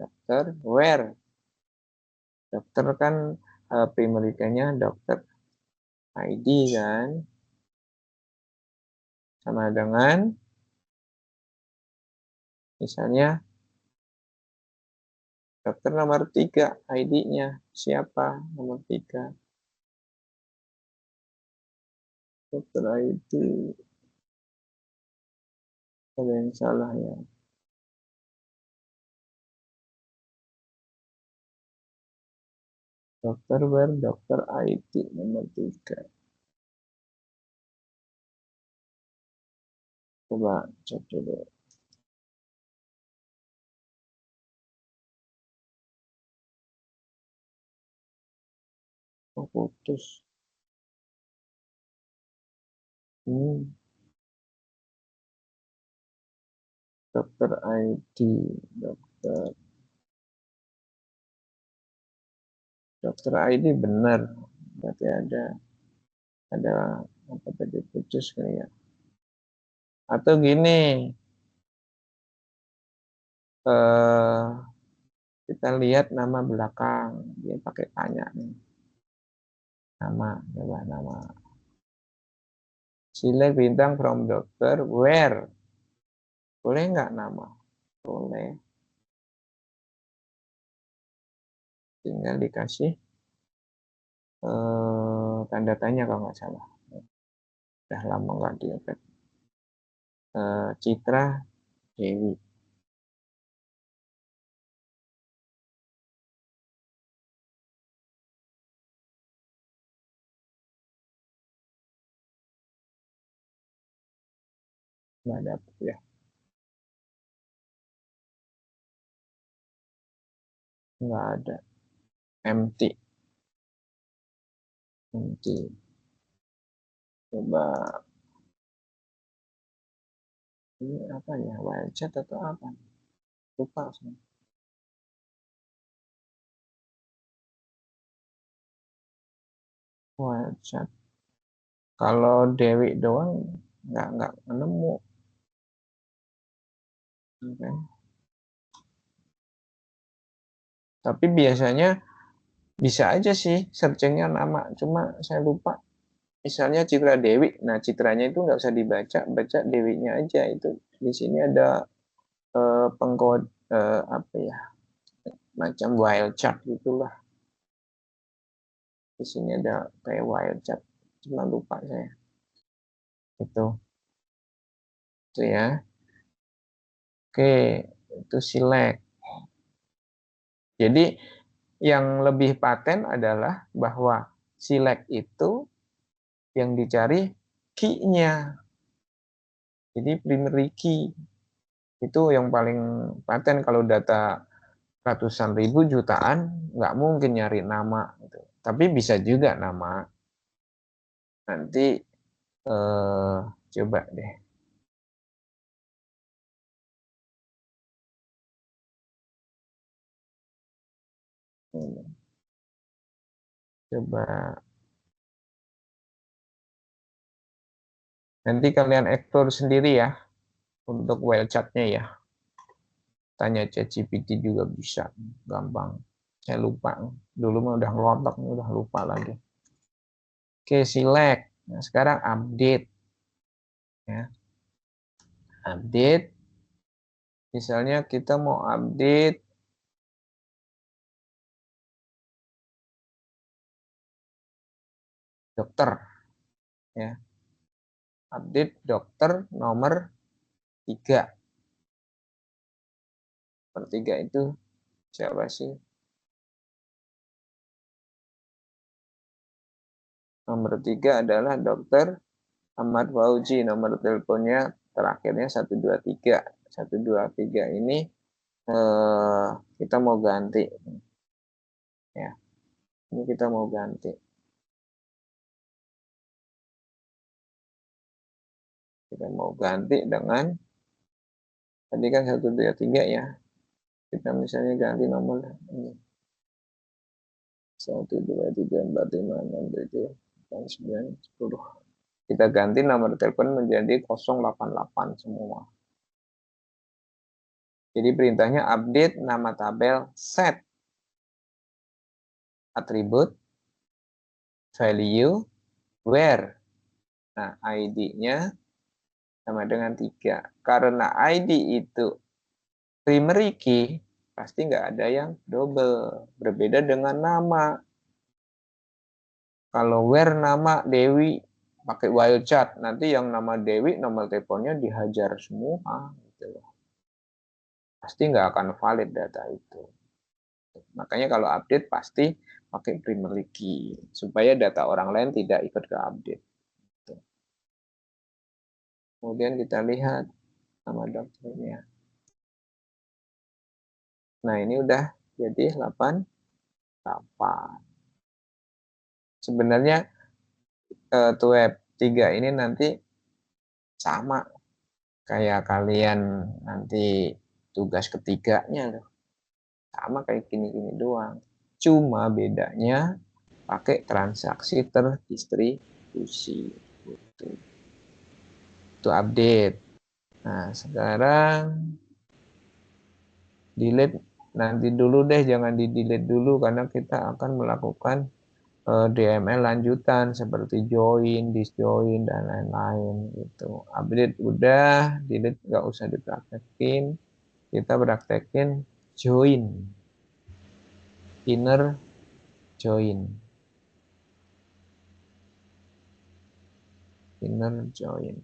Dokter where? Dokter kan primerikanya dokter ID kan, sama dengan misalnya dokter nomor 3 ID-nya siapa? Nomor 3 dokter ID, ada yang salah ya. Dokter where? Dokter ID nomor 3. Coba cek dulu. Oh, putus. Dokter ID, dokter ID benar. Berarti ada apa tadi putus kali ya. Atau gini, kita lihat nama belakang, dia pakai tanya nih. Nama, coba nama. Silek bintang from dokter where? Boleh nggak nama? Boleh. Tinggal dikasih tanda tanya kalau nggak salah. Udah lama nggak diupdate. Citra Dewi. Nggak dapet ya. Nggak ada. Empty. Coba ini apa ya? Wildchat atau apa? Lupa. wild chat. Kalau Dewi doang nggak nemu. Oke. Tapi biasanya bisa aja sih searchingnya nama, cuma saya lupa. Misalnya Citra Dewi, nah citranya itu nggak usah dibaca, baca Dewinya aja. Itu di sini ada pengkode apa ya, macam wild chat gitulah. Di sini ada kayak wild chat, cuma lupa saya. Itu ya. Oke, itu select. Jadi yang lebih paten adalah bahwa select itu yang dicari key-nya. Jadi primary key itu yang paling paten. Kalau data ratusan ribu jutaan nggak mungkin nyari nama gitu. Tapi bisa juga nama. Nanti coba deh. Coba nanti kalian explore sendiri ya untuk wild chat-nya ya. Tanya ChatGPT juga bisa, gampang. Saya lupa, dulu mah udah ngelontok, udah lupa lagi. Oke, select. Nah, sekarang update. Ya. Update. Misalnya kita mau update dokter. Ya. Update dokter nomor 3. Per 3 itu siapa sih? Nomor 3 adalah dokter Ahmad Fauzi. Nomor teleponnya terakhirnya 123. 123 ini kita mau ganti. Ya. Ini kita mau ganti. Kita mau ganti dengan tadi kan 123 ya. Kita misalnya ganti nomor ini. 1, 2, 3, 4, 5, 6, 7, 8, 9, 10. Kita ganti nomor telepon menjadi 088 semua. Jadi perintahnya update nama tabel set atribut value where. Nah, ID-nya sama dengan 3. Karena ID itu primary key, pasti nggak ada yang double. Berbeda dengan nama. Kalau where nama Dewi pakai wild chat, nanti yang nama Dewi nomor teleponnya dihajar semua. Gitu. Pasti nggak akan valid data itu. Makanya kalau update pasti pakai primary key supaya data orang lain tidak ikut ke update. Gitu. Kemudian kita lihat nama dokternya. Nah ini udah jadi 88. Sebenarnya web 3 ini nanti sama kayak kalian nanti tugas ketiganya loh. Sama kayak gini-gini doang. Cuma bedanya pakai transaksi terdistribusi. Gitu. Itu update. Nah sekarang delete. Nanti dulu deh, jangan di delete dulu karena kita akan melakukan DML lanjutan seperti join, disjoin, dan lain-lain gitu. Update udah, delete nggak usah dipraktekin. Kita praktekin join, inner join, inner join.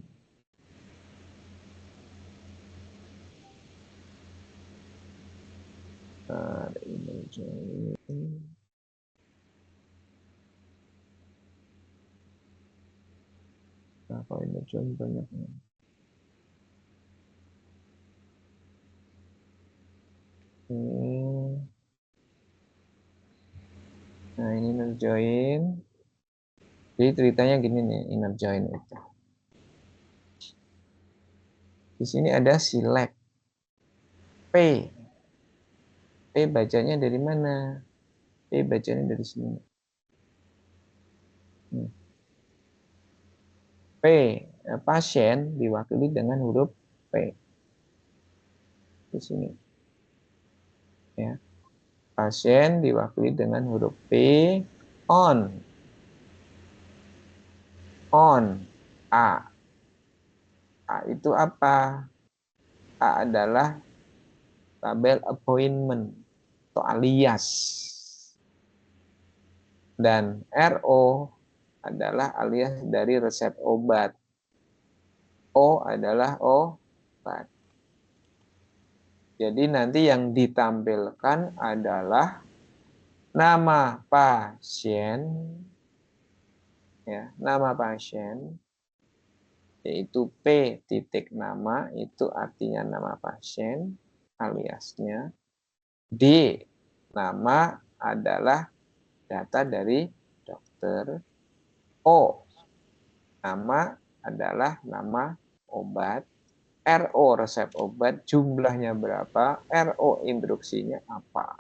Inner join. Nah, kalau inner join banyaknya. Nah ini inner join. Jadi ceritanya gini nih inner join itu. Di sini ada select P. P bacanya dari mana? P bacanya dari sini. P, pasien diwakili dengan huruf P. Di sini. Ya. Pasien diwakili dengan huruf P. On. A. A itu apa? A adalah tabel appointment atau alias. Dan RO adalah alias dari resep obat. O adalah obat. Jadi nanti yang ditampilkan adalah nama pasien, ya, nama pasien, yaitu P titik nama, itu artinya nama pasien, aliasnya. D, nama adalah data dari dokter. O, nama adalah nama obat. RO resep obat, jumlahnya berapa, RO instruksinya apa.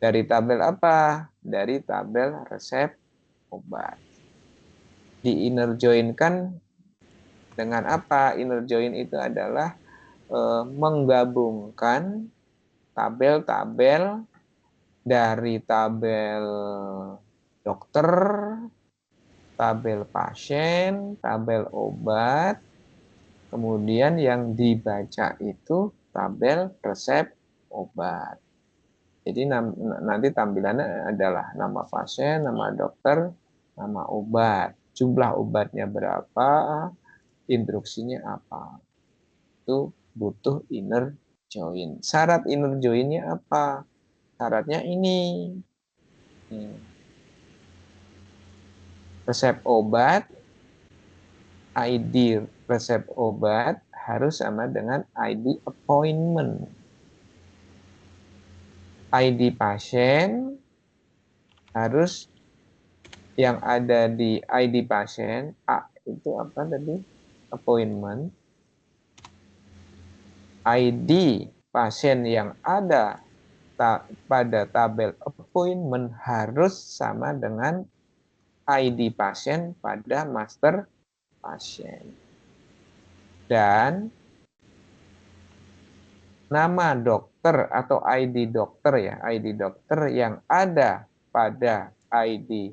Dari tabel apa? Dari tabel resep obat. Di inner join kan dengan apa? Inner join itu adalah menggabungkan tabel-tabel dari tabel dokter, tabel pasien, tabel obat, kemudian yang dibaca itu tabel resep obat. Jadi nanti tampilannya adalah nama pasien, nama dokter, nama obat. Jumlah obatnya berapa, instruksinya apa. Itu butuh inner join. Syarat inner joinnya apa? Syaratnya ini. Resep obat, ID resep obat harus sama dengan ID appointment. ID pasien harus yang ada di ID pasien, A itu apa tadi? Appointment. ID pasien yang ada pada tabel appointment harus sama dengan ID pasien pada master pasien. Dan nama dokter atau ID dokter ya, ID dokter yang ada pada ID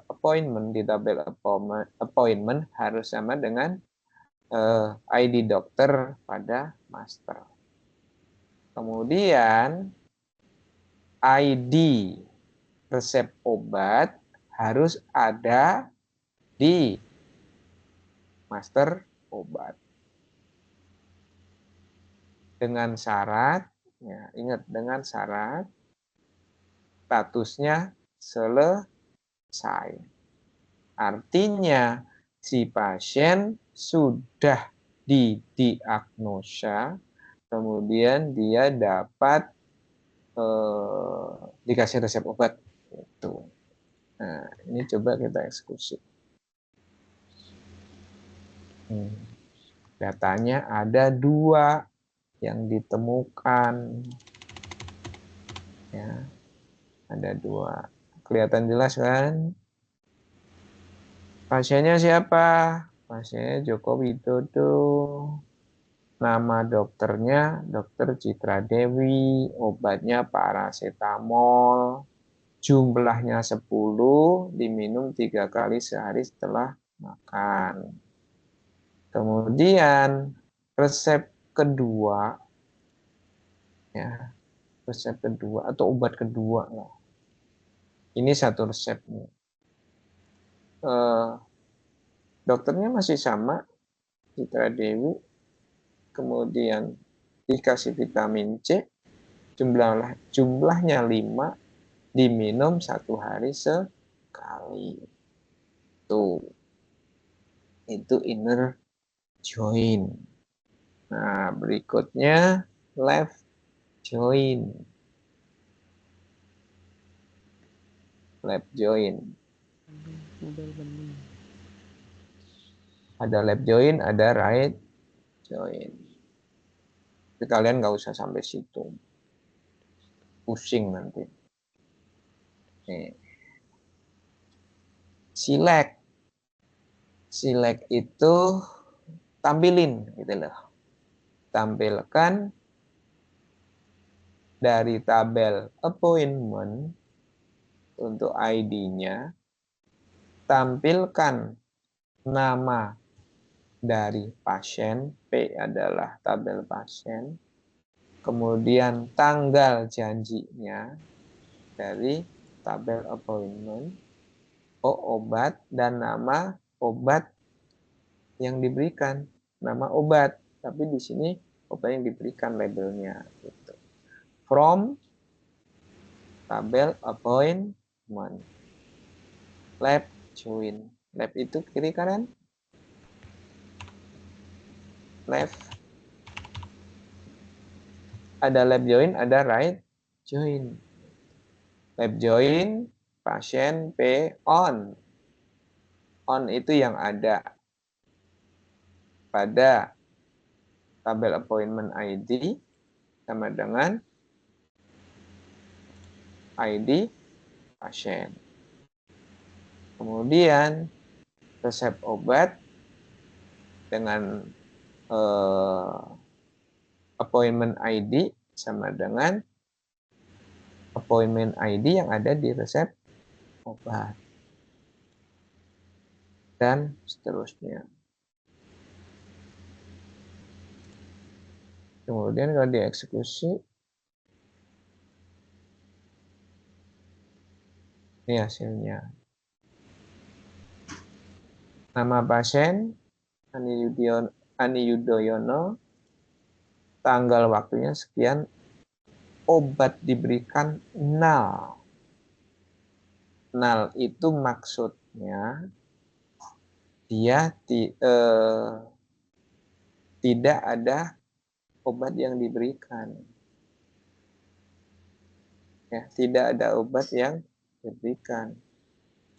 appointment di tabel appointment harus sama dengan ID dokter pada master. Kemudian ID resep obat harus ada di master obat. Dengan syarat, ya, ingat dengan syarat statusnya selesai. Artinya si pasien sudah didiagnosa, kemudian dia dapat dikasih resep obat. Itu. Nah, ini coba kita eksekusi. Datanya ada 2 yang ditemukan. Ya, ada 2. Kelihatan jelas kan? Pasiennya siapa? Pasiennya Joko Widodo. Nama dokternya Dr. Citra Dewi. Obatnya paracetamol. Jumlahnya 10, diminum 3 kali sehari setelah makan. Kemudian resep kedua, ya, resep kedua atau obat kedua. Ini satu resepnya. Dokternya masih sama, Citra Dewi. Kemudian dikasih vitamin C, jumlahnya 5, diminum 1 hari sekali. Tuh. Itu inner join. Nah, berikutnya left join. Left join. Ada left join, ada right join. Tapi kalian nggak usah sampai situ. Pusing nanti. Nih. select. Select itu tampilin gitu loh. Tampilkan dari tabel appointment untuk ID-nya, tampilkan nama dari pasien, P adalah tabel pasien, kemudian tanggal janjinya dari tabel appointment, O obat, dan nama obat yang diberikan, nama obat, tapi di sini obat yang diberikan labelnya gitu. From tabel appointment, lab join, lab itu kiri kanan, left, ada lab join, ada right join. Lab join pasien P on. On itu yang ada pada tabel appointment ID sama dengan ID pasien. Kemudian resep obat dengan appointment ID sama dengan appointment ID yang ada di resep obat. Dan seterusnya. Kemudian kalau dieksekusi, ini hasilnya. Nama pasien, Ani Yudhoyono, tanggal waktunya sekian, obat diberikan 0. 0 itu maksudnya dia tidak ada obat yang diberikan. Ya, tidak ada obat yang diberikan.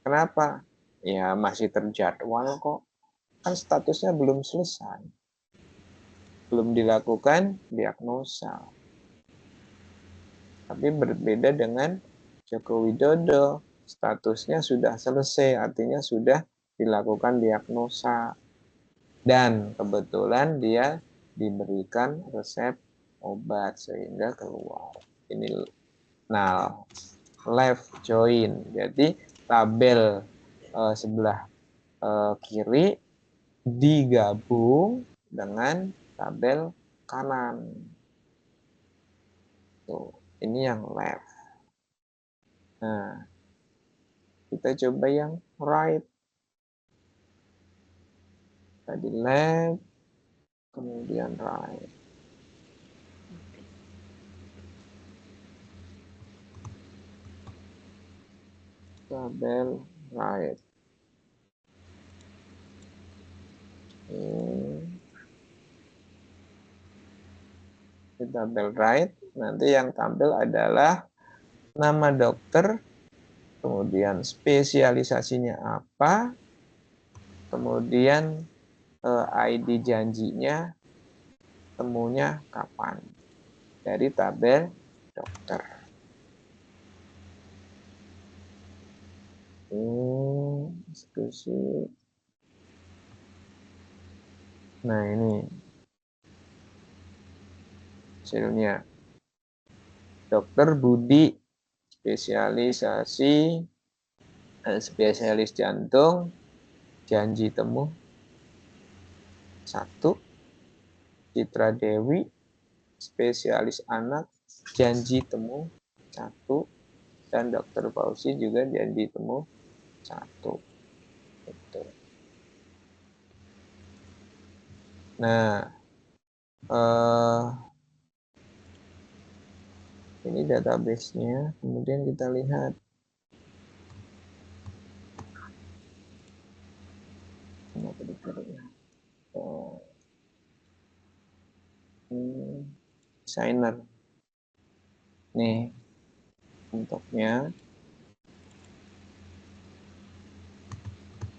Kenapa? Ya, masih terjadwal kok. Kan statusnya belum selesai. Belum dilakukan diagnosa. Tapi berbeda dengan Joko Widodo. Statusnya sudah selesai, artinya sudah dilakukan diagnosa. Dan kebetulan dia diberikan resep obat sehingga keluar. Ini null, left join. Jadi tabel sebelah kiri digabung dengan tabel kanan. Tuh, ini yang left. Nah, kita coba yang right. Tadi left, kemudian right. Tabel right. Di tabel right, nanti yang tampil adalah nama dokter, kemudian spesialisasinya apa, kemudian ID janjinya, temunya kapan. Dari tabel dokter. Eksekusi. Nah, ini hasilnya. Dokter Budi, spesialis jantung, janji temu 1. Citra Dewi, spesialis anak, janji temu 1. Dan Dokter Fauzi juga janji temu 1. Gitu. Nah, ini database-nya. Kemudian kita lihat. Signer. Nih, bentuknya.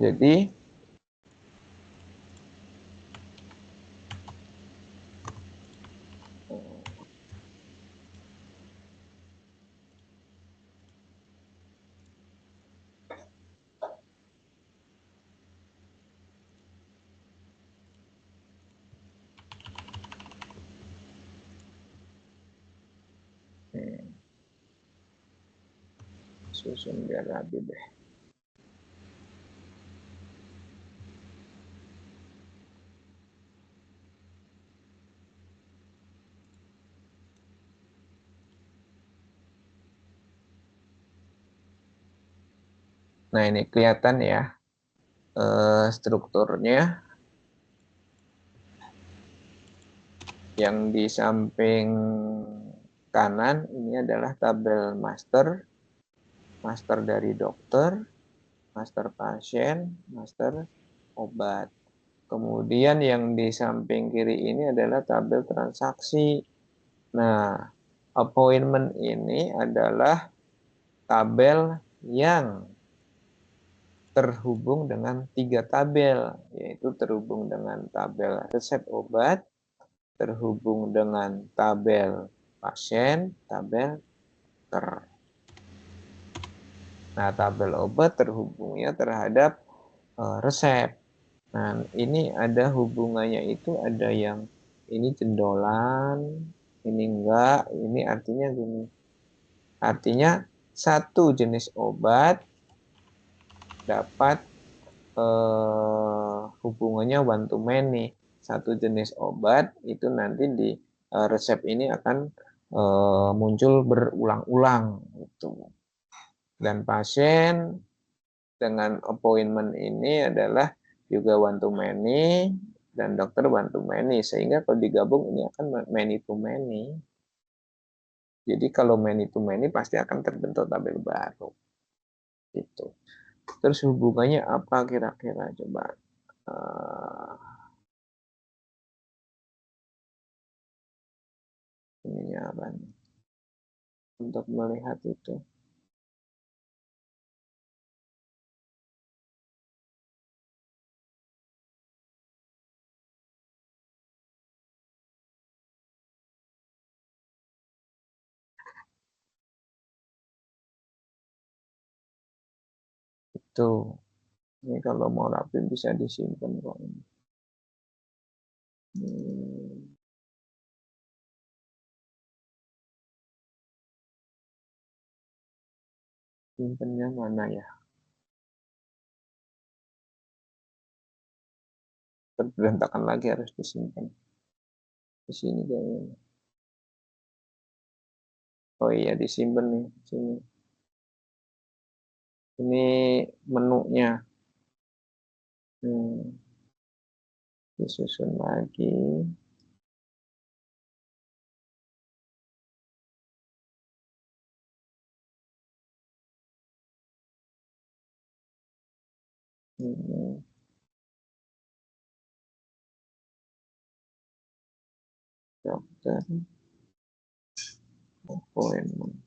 Jadi, Susun biar rapi deh. Nah, ini kelihatan ya strukturnya. Yang di samping kanan ini adalah tabel master, master dari dokter, master pasien, master obat. Kemudian yang di samping kiri ini adalah tabel transaksi. Nah, appointment ini adalah tabel yang terhubung dengan 3 tabel, yaitu terhubung dengan tabel resep obat, terhubung dengan tabel pasien, tabel dokter. Nah, tabel obat terhubungnya terhadap resep. Nah, ini ada hubungannya itu, ada yang ini cendolan, ini enggak, ini artinya gini. Artinya satu jenis obat dapat hubungannya one to many. Satu jenis obat itu nanti di resep ini akan muncul berulang-ulang gitu. Dan pasien dengan appointment ini adalah juga one to many dan dokter one to many, sehingga kalau digabung ini akan many to many. Jadi kalau many to many pasti akan terbentuk tabel baru. Gitu. Terus hubungannya apa kira-kira, coba? Ini apa nih? Untuk melihat itu. Itu. Ini kalau mau rapi bisa disimpan kok ini. Simpennya mana ya? Berantakan lagi, harus disimpan. Di sini kayaknya. Oh iya, disimpan nih sini. Ini menunya. Disusun lagi. Ini. Dokter. Appointment.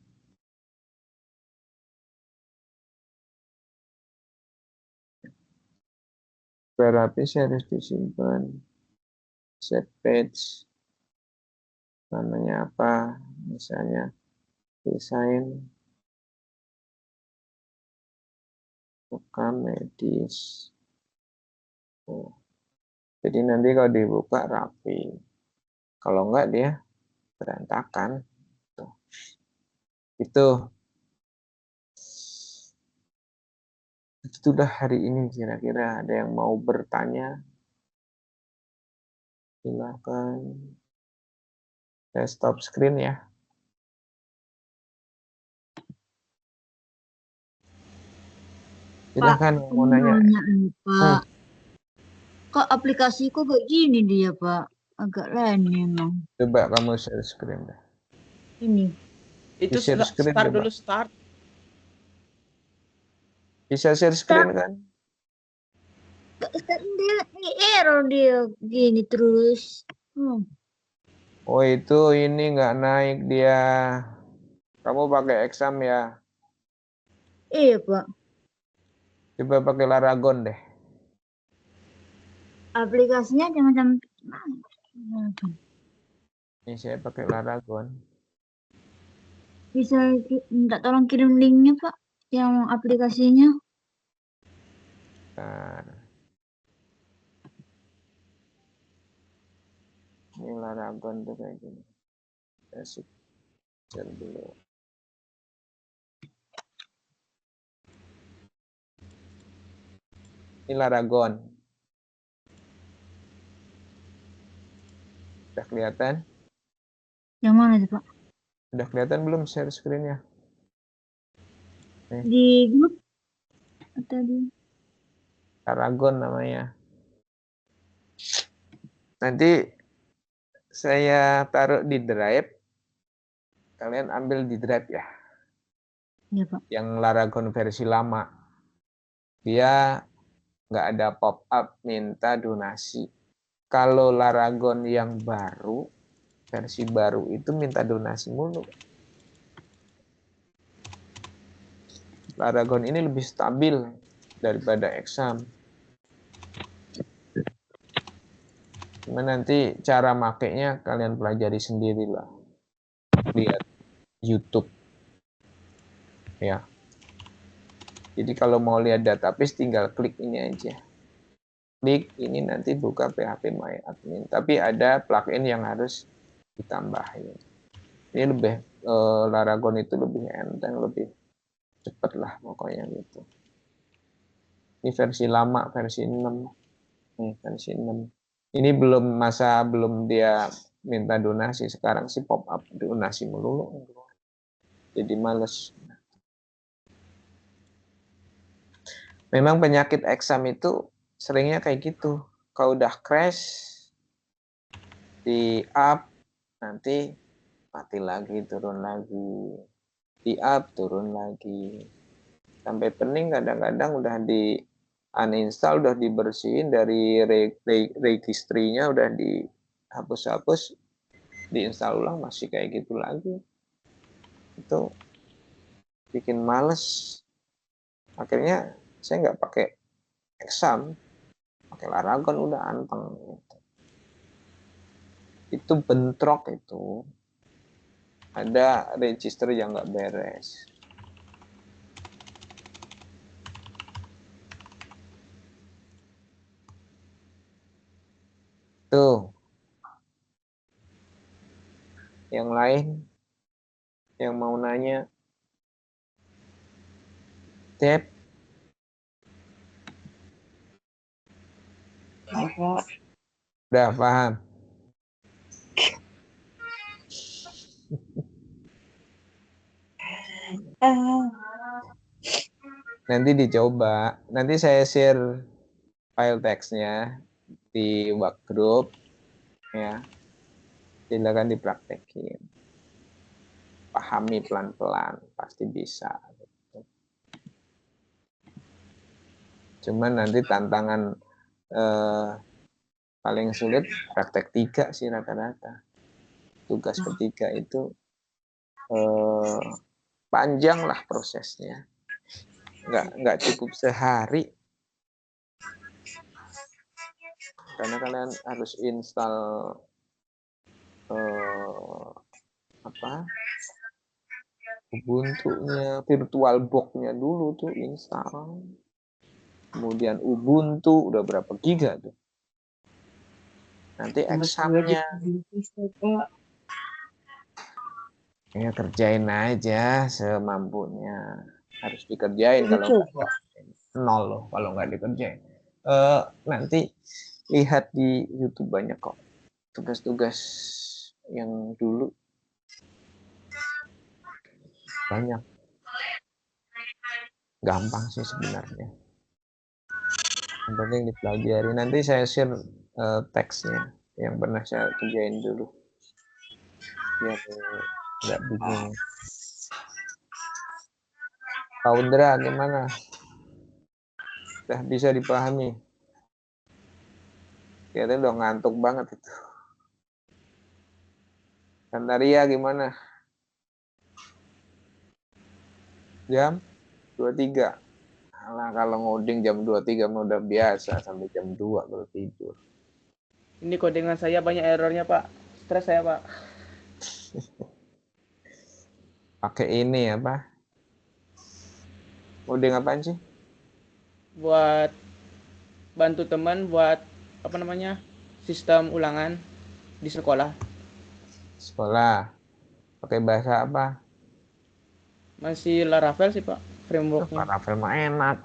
Berapa sih harus disimpan? Set page. Namanya apa? Misalnya desain. Buka medis. Oh. Jadi nanti kalau dibuka rapi. Kalau enggak dia berantakan. Tuh. Itu. Itulah hari ini, kira-kira ada yang mau bertanya? Silakan. Saya stop screen ya. Silakan yang mau nanya. Pak. Kok aplikasiku kayak gini dia, Pak? Agak lain memang. Coba kamu share screen dah. Ini. Itu Share screen, start coba. dulu, start. Bisa share screen kan? Dia error dia gini terus. Oh itu ini nggak naik dia. Kamu pakai exam ya? Iya, Pak. Coba pakai Laragon deh. Aplikasinya macam Ini saya pakai Laragon. bisa minta tolong kirim linknya, Pak, yang aplikasinya. Nah, ini Laragon tuh kayak gini. Saya share dulu. Ini Laragon. Udah kelihatan? Yang mana sih, Pak? Udah kelihatan belum share screen-nya? Di grup atau di Laragon namanya. Nanti saya taruh di drive. Kalian ambil di drive ya. ya, Pak? Yang Laragon versi lama. Dia nggak ada pop-up minta donasi. Kalau Laragon yang baru, versi baru itu minta donasi mulu. Laragon ini lebih stabil daripada Exam. Cuma nanti cara makainya kalian pelajari sendiri lah. Lihat YouTube. Ya. Jadi kalau mau lihat database tinggal klik ini aja. Klik ini nanti buka PHP My Admin. Tapi ada plugin yang harus ditambahin. Ini lebih Laragon itu lebih enteng, lebih cepet lah pokoknya gitu. Ini versi lama, versi 6. Nih, versi 6. Ini belum dia minta donasi. Sekarang sih pop up donasi melulu. Jadi males. Memang penyakit Exam itu seringnya kayak gitu. Kalau udah crash, di up, nanti mati lagi, turun lagi. Di up, turun lagi. Sampai pening kadang-kadang udah di uninstall, udah dibersihin dari registrinya, udah dihapus-hapus, diinstal ulang masih kayak gitu lagi. Itu bikin males. Akhirnya saya nggak pakai Exam, pakai Laragon udah anteng. Itu bentrok itu. Ada register yang nggak beres. Tuh. Yang lain yang mau nanya? Dep, udah paham? Nanti dicoba. Nanti saya share file teksnya di workgroup. Ya. Silakan dipraktekin. Pahami pelan-pelan, pasti bisa. Cuman nanti tantangan paling sulit praktek 3 sih rata-rata. Tugas ketiga itu panjang lah prosesnya. Nggak cukup sehari. Karena kalian harus install Ubuntu-nya, VirtualBox-nya dulu tuh install. Kemudian Ubuntu udah berapa giga tuh. Nanti Exam-nya. Ya kerjain aja semampunya. Harus dikerjain kalau nol loh kalau nggak dikerjain. Nanti lihat di YouTube banyak kok tugas-tugas yang dulu banyak. Gampang sih sebenarnya. Yang penting dipelajari. Nanti saya share teksnya yang pernah saya kerjain dulu. Biar nggak bingung. Kaundra gimana? Udah bisa dipahami? Kayaknya udah ngantuk banget itu. Santaria gimana? Jam 23. Alah, kalau ngoding jam 23 mah udah biasa sampai jam 2 baru tidur. Ini codingan saya banyak errornya, Pak. Stres saya, Pak. Pakai ini apa? Ngoding apaan sih? Buat bantu teman buat apa namanya? Sistem ulangan di sekolah. Sekolah. Pakai bahasa apa? Masih Laravel sih, Pak, frameworknya. Laravel mah enak.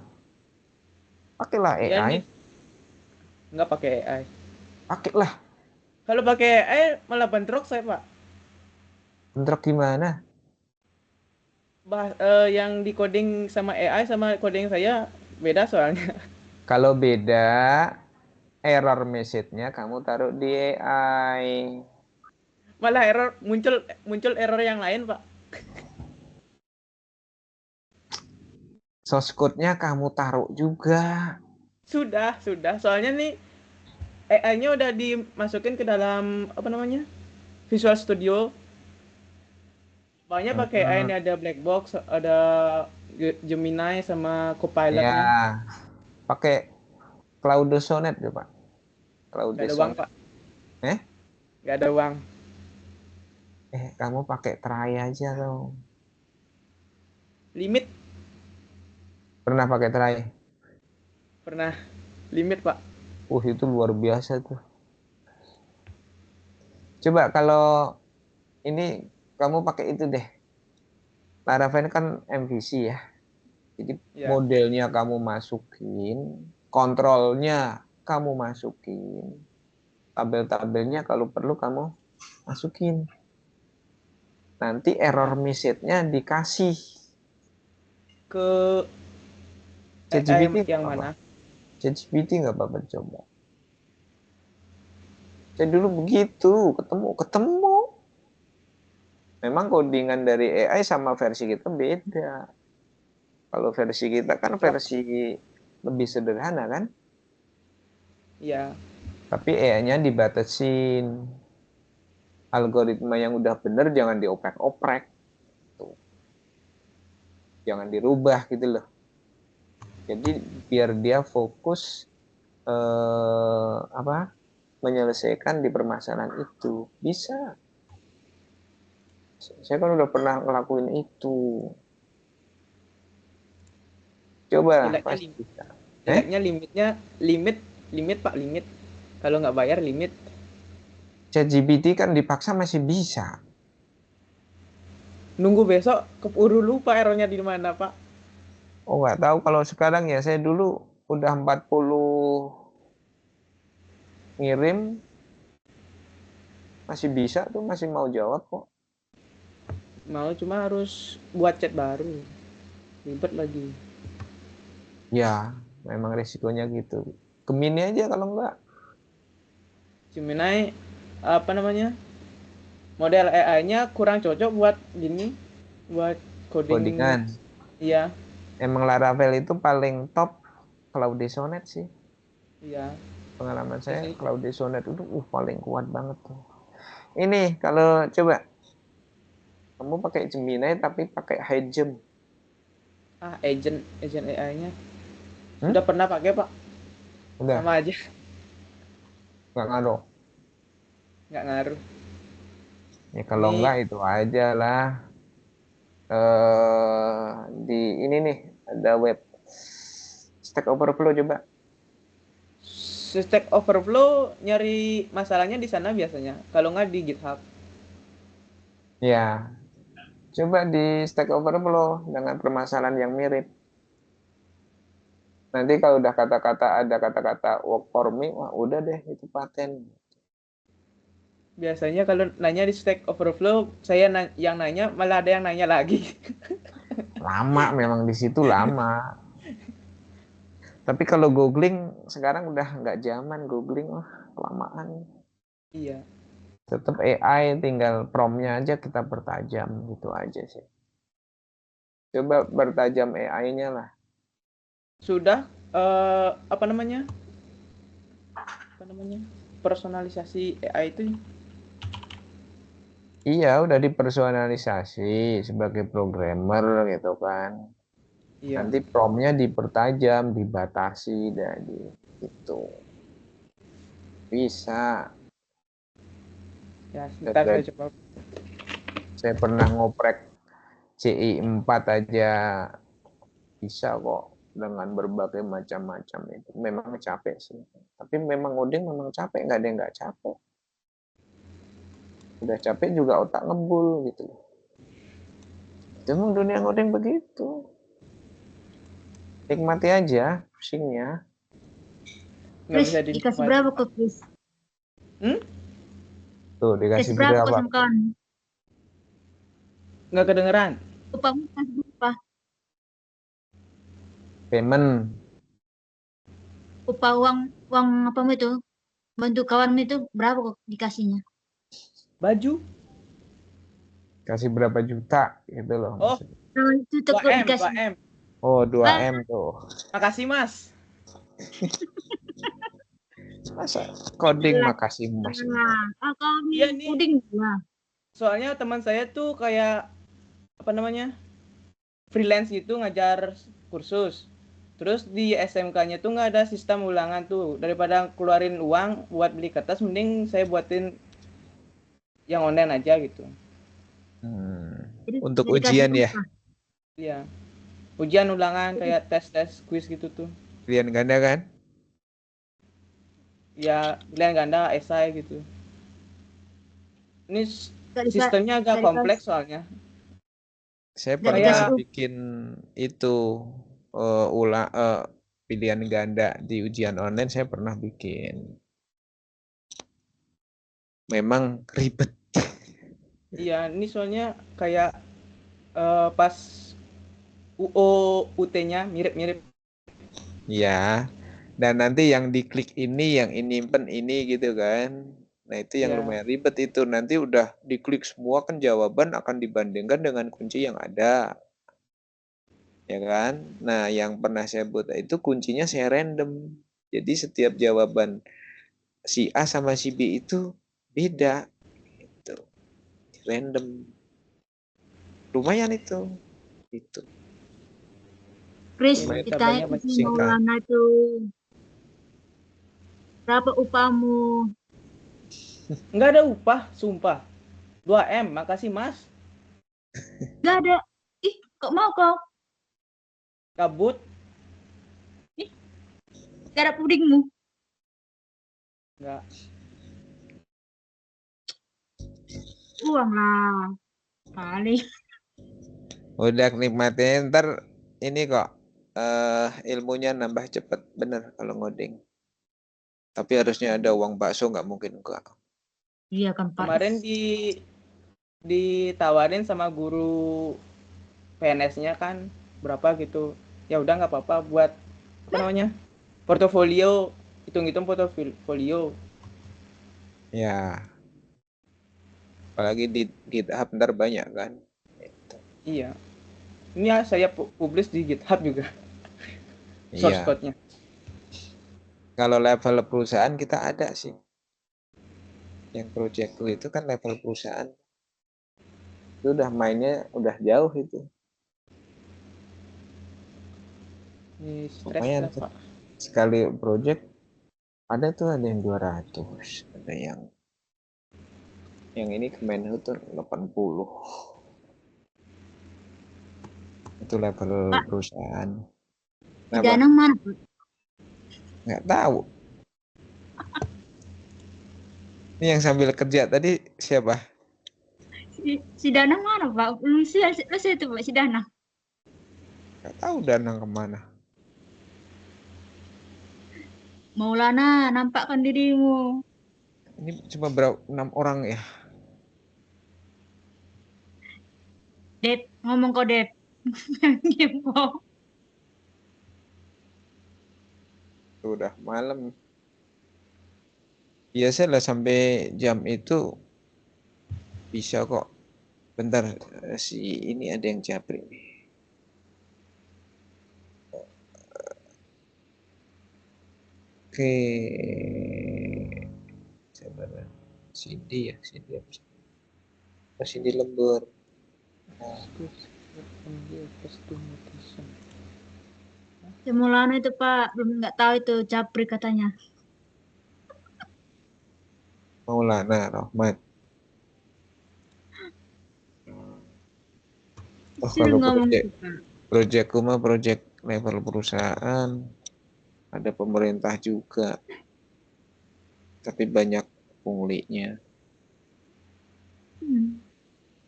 Pakailah Ya AI. nih, nggak pakai AI. Pakailah. Kalau pakai AI malah bentrok saya, Pak. Bentrok gimana? Yang di coding sama AI sama coding saya beda soalnya. Kalau beda, error message-nya kamu taruh di AI. Malah error muncul muncul error yang lain, Pak. Source code-nya kamu taruh juga. Sudah. Soalnya nih AI-nya udah dimasukin ke dalam apa namanya? Visual Studio. Banyak pakai AI ini Hmm, ada Black Box, ada Gemini sama Copilot-nya. ya, pakai Claude Sonnet coba. Gak Claude ada uang, Sonnet. Pak. Eh? Gak ada uang. Kamu pakai try aja dong. Limit Pernah pakai try? pernah limit, Pak. Itu luar biasa tuh. Coba kalau ini kamu pakai itu deh. Laravel kan MVC ya. Jadi Ya. modelnya kamu masukin, kontrolnya kamu masukin, tabel-tabelnya kalau perlu kamu masukin. Nanti error message-nya dikasih. Ke AI ChatGPT nggak yang apa-apa. mana? ChatGPT nggak apa-apa coba. Saya dulu begitu, ketemu. Memang codingan dari AI sama versi kita beda. Kalau versi kita kan Plak. versi lebih sederhana kan, Ya. tapi AI-nya dibatasin. Algoritma yang udah bener jangan dioprek-oprek, tuh. Jangan dirubah gitu loh. Jadi biar dia fokus apa menyelesaikan di permasalahan itu bisa. Saya kan udah pernah ngelakuin itu. Coba Jeleknya pasti limit. bisa. Jeleknya limitnya limit limit Pak, limit. Kalau nggak bayar limit. ChatGPT kan dipaksa masih bisa. Nunggu besok keburu lupa errornya di mana, Pak. Nggak tahu kalau sekarang ya. Saya dulu udah 40 ngirim masih bisa tuh, masih mau jawab kok. Mau cuma harus buat chat baru. Ribet lagi. Ya, memang resikonya gitu. Gemini aja kalau enggak. Gemini apa namanya? Model AI-nya kurang cocok buat gini, buat coding. Codingan. Iya, Emang Laravel itu paling top Claude Sonnet sih. iya. Pengalaman saya Biasanya Claude Sonnet itu paling kuat banget tuh. Ini kalau coba kamu pakai Gemini tapi pakai HiGem. agent agent AI-nya Hmm? sudah pernah pakai, Pak. Udah, Sama aja, nggak ngaruh. nggak ngaruh. Ya kalau Ini enggak itu aja lah. Di ini nih ada web Stack Overflow coba. Stack Overflow nyari masalahnya di sana biasanya. Kalau nggak di GitHub. Ya, coba di Stack Overflow dengan permasalahan yang mirip. Nanti kalau udah ada kata-kata work for me, wah udah deh itu paten. Biasanya kalau nanya di Stack Overflow, saya yang nanya malah ada yang nanya lagi. Lama memang di situ lama. Tapi kalau googling sekarang udah nggak zaman googling, wah kelamaan. Iya, Tetap AI tinggal prompt-nya aja kita pertajam gitu aja sih. Coba pertajam AI-nya lah. sudah apa namanya? Apa namanya? Personalisasi AI itu. Iya, udah dipersonalisasi sebagai programmer gitu kan. Iya. Nanti prompt-nya dipertajam, dibatasi dan gitu. Bisa. Ya, sebentar Saya, saya coba. saya pernah ngoprek CI4 aja bisa kok dengan berbagai macam-macam itu. Memang capek sih. Tapi memang ngoding memang capek, nggak ada yang nggak capek. Udah capek juga otak ngebul gitu. Memang dunia ngoding begitu. Nikmati aja pusingnya. nggak Chris, bisa dikasih dinikmati. berapa kok, Chris? Tuh Chris dikasih berapa kok berapa? sama kawan? Nggak kedengeran. Upamu kasih berapa? Payment. Upah uang apamu itu? Bantu kawanmu itu berapa kok dikasihnya? Baju. Kasih berapa juta gitu loh Oh, maksudnya. Nah, itu kok 2M, dikasih. 2M. Oh, 2 Ah, M tuh. Makasih, Mas. Masa coding lah. makasih Mas. Kau Iya nih nih, puding lah. soalnya teman saya tuh kayak apa namanya? Freelance gitu ngajar kursus. Terus di SMK-nya tuh nggak ada sistem ulangan tuh. Daripada keluarin uang buat beli kertas, mending saya buatin yang online aja gitu. Untuk Jadi dikasih ujian ya. apa? Iya. Ujian ulangan kayak tes-tes quiz gitu tuh. Pilihan ganda kan? Ya, pilihan ganda, esai gitu. Ini Gak dikasih, sistemnya agak gak dikasih, kompleks soalnya. Saya gak pernah dikasih Kayak bikin itu pilihan ganda di ujian online saya pernah bikin. Memang ribet. iya, ini soalnya kayak pas UO UT-nya mirip-mirip. Ya. Dan nanti yang diklik ini, yang ini nyimpen ini gitu kan. Nah itu yang Ya. lumayan ribet itu. Nanti udah diklik semua kan jawaban akan dibandingkan dengan kunci yang ada. Ya kan? Nah yang pernah saya buat itu kuncinya saya random. Jadi setiap jawaban si A sama si B itu beda. Gitu. Random. Lumayan itu. Itu. Chris, Ini Lumayan ditanya tabelnya ke banyak. si singkat. Maulana tuh. Berapa upahmu? Nggak ada upah, sumpah. 2M, makasih Mas. Gak ada. Ih, kok mau kau? Kabut. Ih, gak ada pudingmu. Nggak. Uang lah. Kali. Udah nikmatin ntar ini kok ilmunya nambah cepet bener kalau ngoding. Tapi harusnya ada uang bakso nggak mungkin enggak. Iya kan Pak. Kemarin ditawarin sama guru PNS-nya kan berapa gitu. Ya udah nggak apa-apa buat apa namanya? Portofolio, hitung-hitung portofolio. Ya, apalagi di GitHub ntar banyak kan. Iya. Ini ya saya publish di GitHub juga source Iya. code-nya. Kalau level perusahaan kita ada sih. Yang projectku itu kan level perusahaan. Itu udah mainnya udah jauh itu. Ini stres Lumayan lah, tuh. Pak. Sekali project ada tuh ada yang 200, ada yang ini Kemenhub tuh 80. Itu level Pak, perusahaan. si Kenapa? Danang mana Pak? Nggak tahu. Ini yang sambil kerja tadi siapa? Si Danang mana Pak? Belum selesai itu Pak, si Danang. Nggak tahu Danang kemana. Maulana, nampakkan dirimu. Ini cuma berapa 6 orang ya. Det, ngomong kau Det. Gitu. Tuh udah malam. Biasa lah sampai jam itu bisa kok. Bentar, si ini ada yang japri nih. Oke. Sabar. Cindy ya, Cindy apa sih? Oh, Cindy Lembur. Nah, Si Maulana itu Pak, belum nggak tahu itu Japri katanya. Maulana Rahmat. Oh, Suruh kalau ngomong itu Pak. projectku mah project level perusahaan. Ada pemerintah juga. Tapi banyak punglinya.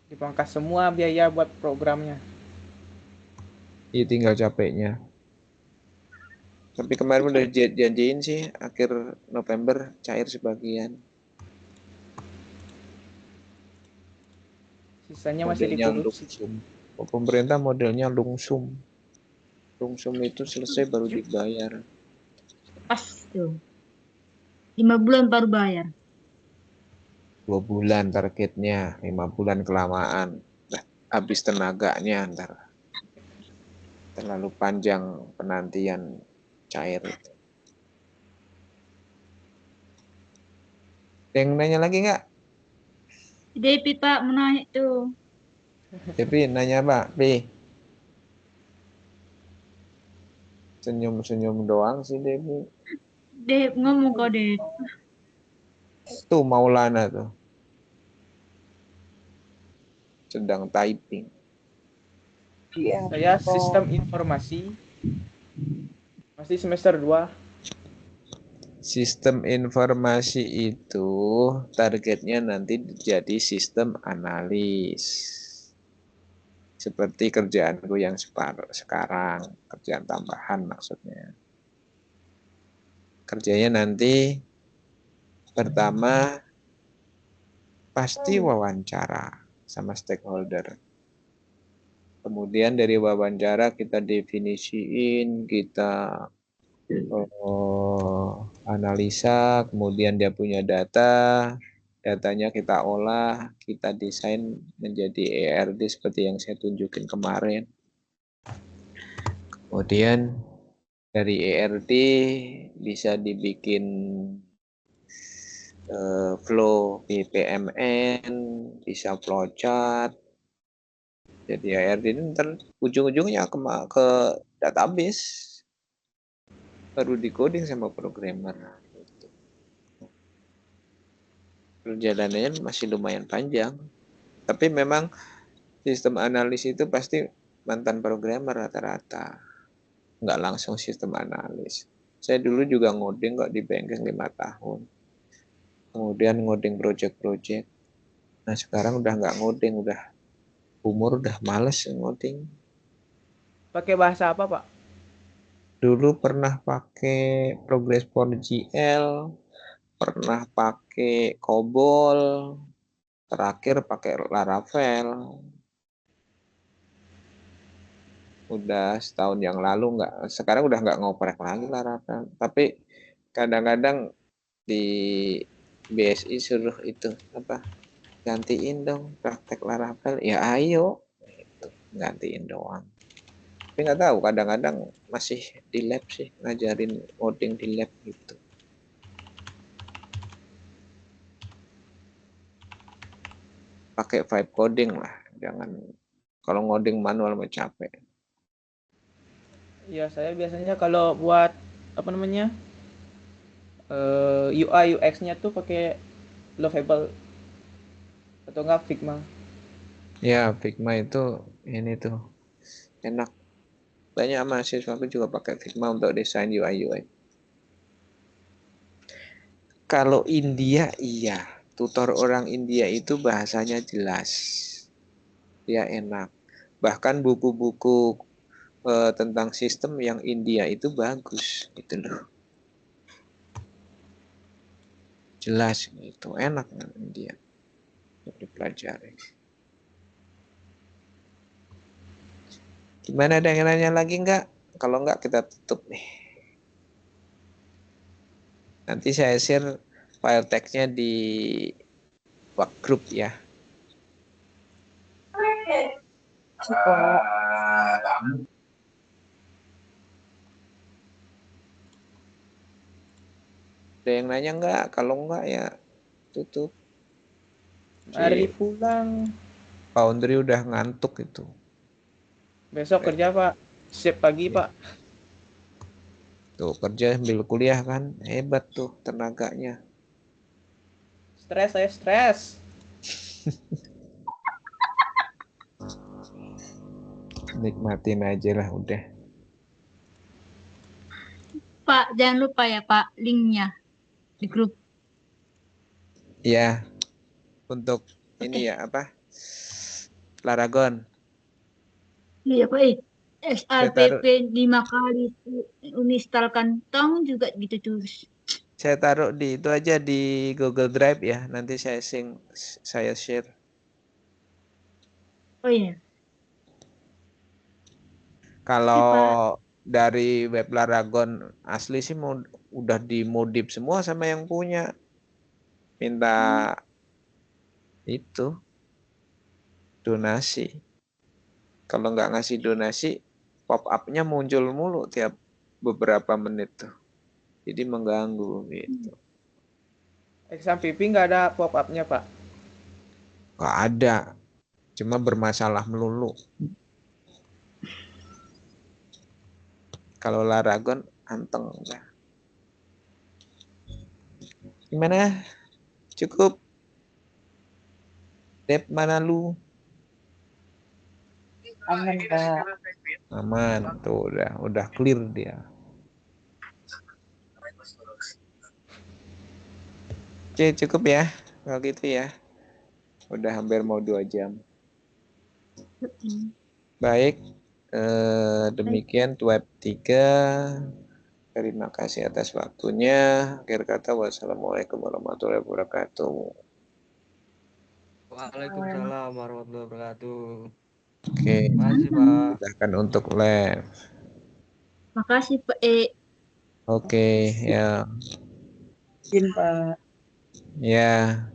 Dipangkas semua biaya buat programnya. Iya tinggal capeknya. Tapi kemarin udah janjiin sih akhir November cair sebagian. Sisanya masih Modelnya diproduksi. lungsum. Pemerintah modelnya lungsum. Lungsum itu selesai baru dibayar. Pas tuh. 5 bulan baru bayar. 2 bulan targetnya, 5 bulan kelamaan. Habis tenaganya ntar. Terlalu panjang penantian cair itu. Ada yang nanya lagi nggak? Depi Pak menaik tuh. Tapi nanya Pak, Pi. Senyum-senyum doang sih Devi. Dep ngomong kau Dep. Tuh Maulana tuh. Sedang typing. Saya sistem informasi masih semester 2. Sistem informasi itu targetnya nanti jadi sistem analis. Seperti kerjaanku yang sekarang, kerjaan tambahan maksudnya. Kerjanya nanti pertama pasti wawancara sama stakeholder. Kemudian dari wawancara kita definisiin, kita analisa, kemudian dia punya data, datanya kita olah, kita desain menjadi ERD seperti yang saya tunjukin kemarin. Kemudian dari ERD bisa dibikin flow PPMN, bisa flowchart. Jadi ERD ini ntar ujung-ujungnya ke database. Baru di-coding sama programmer. Perjalanannya masih lumayan panjang. Tapi memang sistem analis itu pasti mantan programmer rata-rata. Nggak langsung sistem analis. Saya dulu juga ngoding kok di Bengkel 5 tahun. Kemudian ngoding project-project. Nah sekarang udah nggak ngoding, udah umur udah males ngoding. Pakai bahasa apa, Pak? Dulu pernah pakai Progress4GL, pernah pakai COBOL, terakhir pakai Laravel. Udah setahun yang lalu nggak, sekarang udah nggak ngoprek lagi Laravel. Tapi kadang-kadang di BSI suruh itu apa, gantiin dong praktek Laravel, ya ayo, itu gantiin doang. Tapi nggak tahu, kadang-kadang masih di lab sih, ngajarin coding di lab gitu. Pakai vibe coding lah, jangan, kalau ngoding manual mah capek. Ya, saya biasanya kalau buat apa namanya? UI UX-nya tuh pakai Lovable atau enggak Figma. Ya Figma itu ini tuh enak. Banyak mahasiswa aku juga pakai Figma untuk desain UI UX. Kalau India iya, tutor orang India itu bahasanya jelas. Dia enak. Bahkan buku-buku tentang sistem yang India itu bagus gitu loh. Jelas itu enak India untuk dipelajari. Gimana, ada yang nanya lagi nggak? Kalau nggak kita tutup nih. Nanti saya share file teksnya di grup ya. Ada yang nanya nggak? Kalau nggak ya tutup. Mari pulang. Foundry udah ngantuk itu. Besok kerja, Pak. Siap pagi, Pak. Tuh kerja sambil kuliah kan, hebat tuh tenaganya. Stres, saya stres. Nikmatin aja lah udah. Pak, jangan lupa ya Pak, linknya di grup. Ya, untuk ini ya apa? Laragon. Iya Pak. SRPP 5 kali uninstall kantong juga gitu terus. Saya taruh di itu aja di Google Drive ya. Nanti saya share. Oh iya. Kalau dari web Laragon asli sih udah dimodif semua sama yang punya. Minta itu donasi. Kalau nggak ngasih donasi, pop up-nya muncul mulu tiap beberapa menit tuh. Jadi mengganggu gitu. Exam PP nggak ada pop up-nya, Pak. Nggak ada. Cuma bermasalah melulu. Kalau Laragon anteng udah. Gimana? Cukup? Dep mana lu? Aman, Pak. Aman. Tuh udah clear dia. Oke, cukup ya. Kalau gitu ya. Udah hampir mau 2 jam. Baik. Demikian web 3. Terima kasih atas waktunya. Akhir kata, wassalamualaikum warahmatullahi wabarakatuh. Waalaikumsalam warahmatullahi wabarakatuh. Oke, Makasih, Pak. silakan untuk live. Makasih Pak Oke, ya. Izin, Pak. Ya.